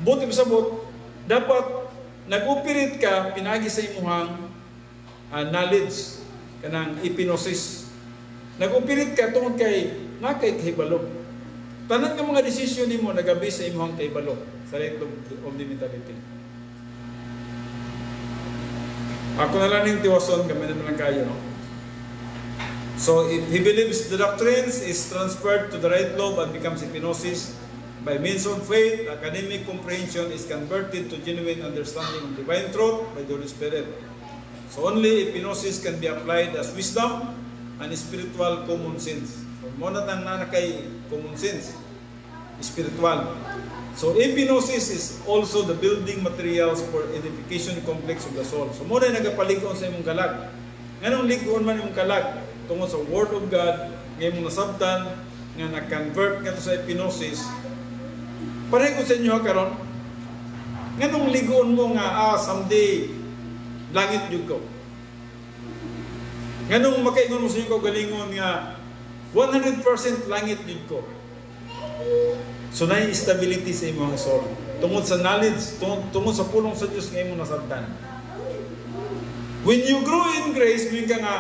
Buti pasabot, dapat nag-operate ka, pinagi sa imuhang knowledge, kanang epinosis. Nag-operate ka tungkol kay nakay kahibalo. Tanan nga mga desisyon nimo nagabi sa imuhang kahibalo, sa right of the mentality. Ako na lang yung tiwason, kami naman lang kayo, no? So, if he believes the doctrines is transferred to the right lobe and becomes epinosis, by means of faith, academic comprehension is converted to genuine understanding of divine truth by the Holy Spirit. So, only epinosis can be applied as wisdom and spiritual common sense. So, muna tang nanakay common sense, spiritual. So, epinosis is also the building materials for edification complex of the soul. So, muna nagapaligon sa imong kalag. Nganong ligon man imong kalag? Tungkol sa Word of God, ngayon mong nasabtan, nga na-convert nga sa epinosis. Pareho ko sa inyo karon. Nganong ligon mo nga, someday, langit yun ko. Nganong makaingon mo sa inyo ko galingon nga, 100% langit yun ko. So, na stability sa imong soul. Tungod sa knowledge, tungod sa pulong sa Diyos ngayon mo nasabtan. When you grow in grace, may ka nga,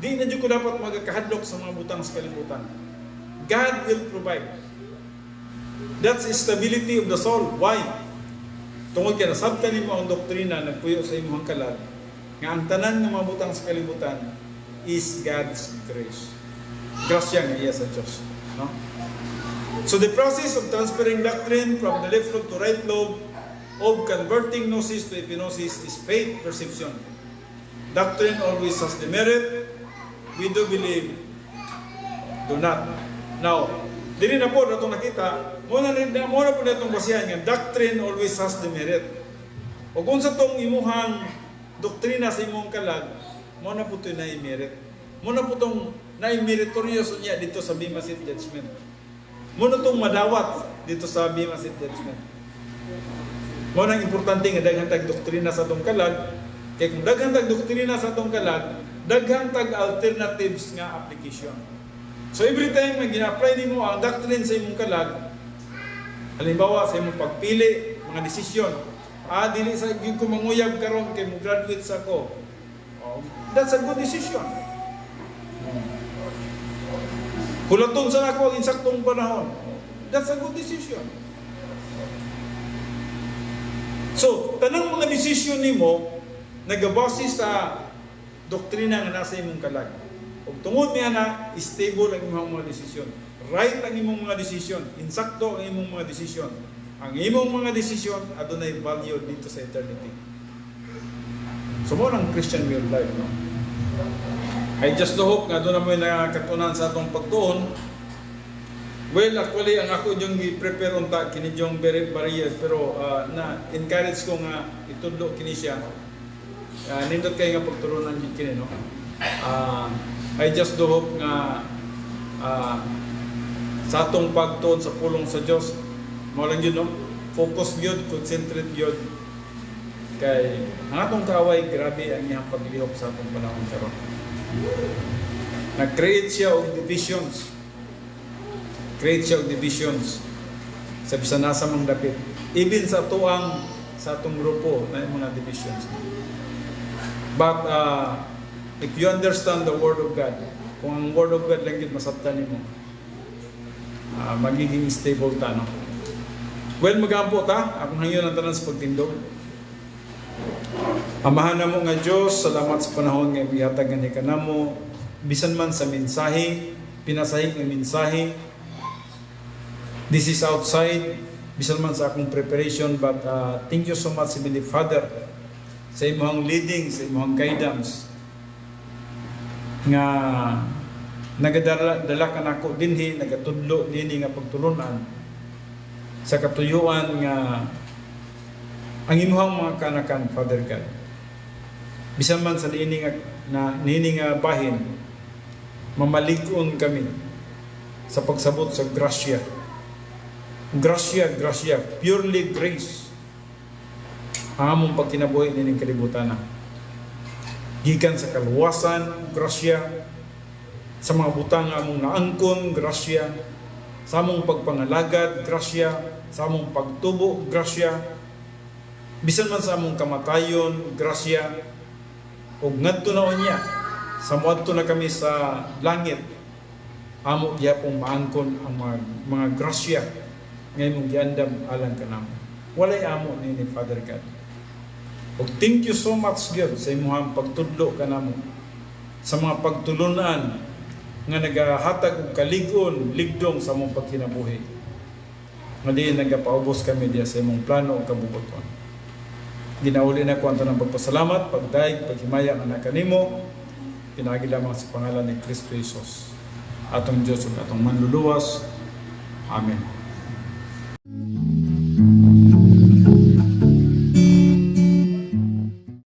di na dyan ko dapat magkahadlok sa mga butang sa kalibutan. God will provide. That's stability of the soul. Why? Tungod kaya nasabtan mo ang doktrina, nagpuyo sa imong kalag, nga ang tanan ng mga butang sa kalibutan is God's grace. Grasya nga iya sa Diyos. No? So the process of transferring doctrine from the left lobe to right lobe, of converting gnosis to epinosis, is faith perception. Doctrine always has the merit. We do believe, do not. Now, dili na po natong nakita, muna po na itong basihan nga, doctrine always has the merit. O kung sa itong imuhang doktrina sa imong kalag, muna po ito na-merit. Muna po itong na-meritorious niya dito sa Bema Seat Judgment. Muna itong madawat dito sa Bema Seat Judgment. Muna ang importante nga daghang tag doktrina sa itong kalag, kaya kung daghang tag doktrina sa itong kalag, daghang tag alternatives nga application. So every time na gina-apply nimo ang doctrine sa imong kalag, halimbawa sa imong pagpili, mga desisyon, dili sa gyud ko manguyab karon kay mo graduate sa ko. That's a good decision. Hulaton sa ako ang insaktong panahon. That's a good decision. So, tanang mga desisyon nimo nagabase sa doktrina nga nasa imong kalag. Ug tungod niya na stable ang imong mga desisyon. Right ang imong mga desisyon, insakto ang imong mga desisyon. Ang imong mga desisyon adunay value dito sa eternity. So mo ang Christian way of life, no? I just hope nga doon na mo nakatunan sa atong pagtuon. Well, actually, ang ako yung i-prepare unta kini yung barrier, pero na-encourage ko nga itudlo kini siya. Nindot kayo nga pagturunan yung kini, no? I just hope nga sa atong pagtuon sa pulong sa Diyos, mo lang yun, no? Focus yun, concentrate yun. Kay ang atong kaway, grabe ang iyang paglihok sa atong panahon karon. Nag-create siya of divisions. Create siya of divisions sa bisan nasa mong dapit. Even sa atong grupo na mga divisions. But if you understand the Word of God, kung ang Word of God lang yun masabtan mo, magiging stable ta, no? Well, magampo ta, akong hangyo ng tanan sa pagtindog. Amahan na mo nga Diyos, salamat sa panahon nga ihatag nga ni kanamo, bisan man sa mensahe, pinasahig ng mensahe. This is outside, bisan man sa akong preparation, but thank you so much, Heavenly Father, sa imong leading, sa imong guidance, nga nagadala ka nako dinhi, nagatudlo dinhi nga pagtulunan sa katuyuan nga ang imong mga kanakan, Father God. Bisan man sa nini nga bahin, mamalig-on kami sa pagsabot sa grasya. Grasya, purely grace. Ang among pagkinabuhi nining kalibutan na. Gikan sa kaluwasan, grasya. Sa mga butang nga among naangkon, grasya. Sa among pagpangalagad, grasya. Sa among pagtubo, grasya. Bisan man sa among kamatayon, grasya. O ngadto na niya, sa muadto na kami sa langit, amo iya pong maangkon ang mga grasya ngayon mong giandam alang ka namo. Walay amo ni Father God. O thank you so much God sa imong pagtudlo ka namo sa mga pagtulunan nga nagahatag og kalig-on, ligdong sa among pagkinabuhi. Nga di nagapaubos kami diya sa imong plano o kabubuton. Ginauli na ko ang tanang pagpasalamat, pagdaig, paghimaya ang anak kanimo, pinagi lamang sa pangalan ni Kristo Jesus, atong Diyos at atong manluluwas. Amen.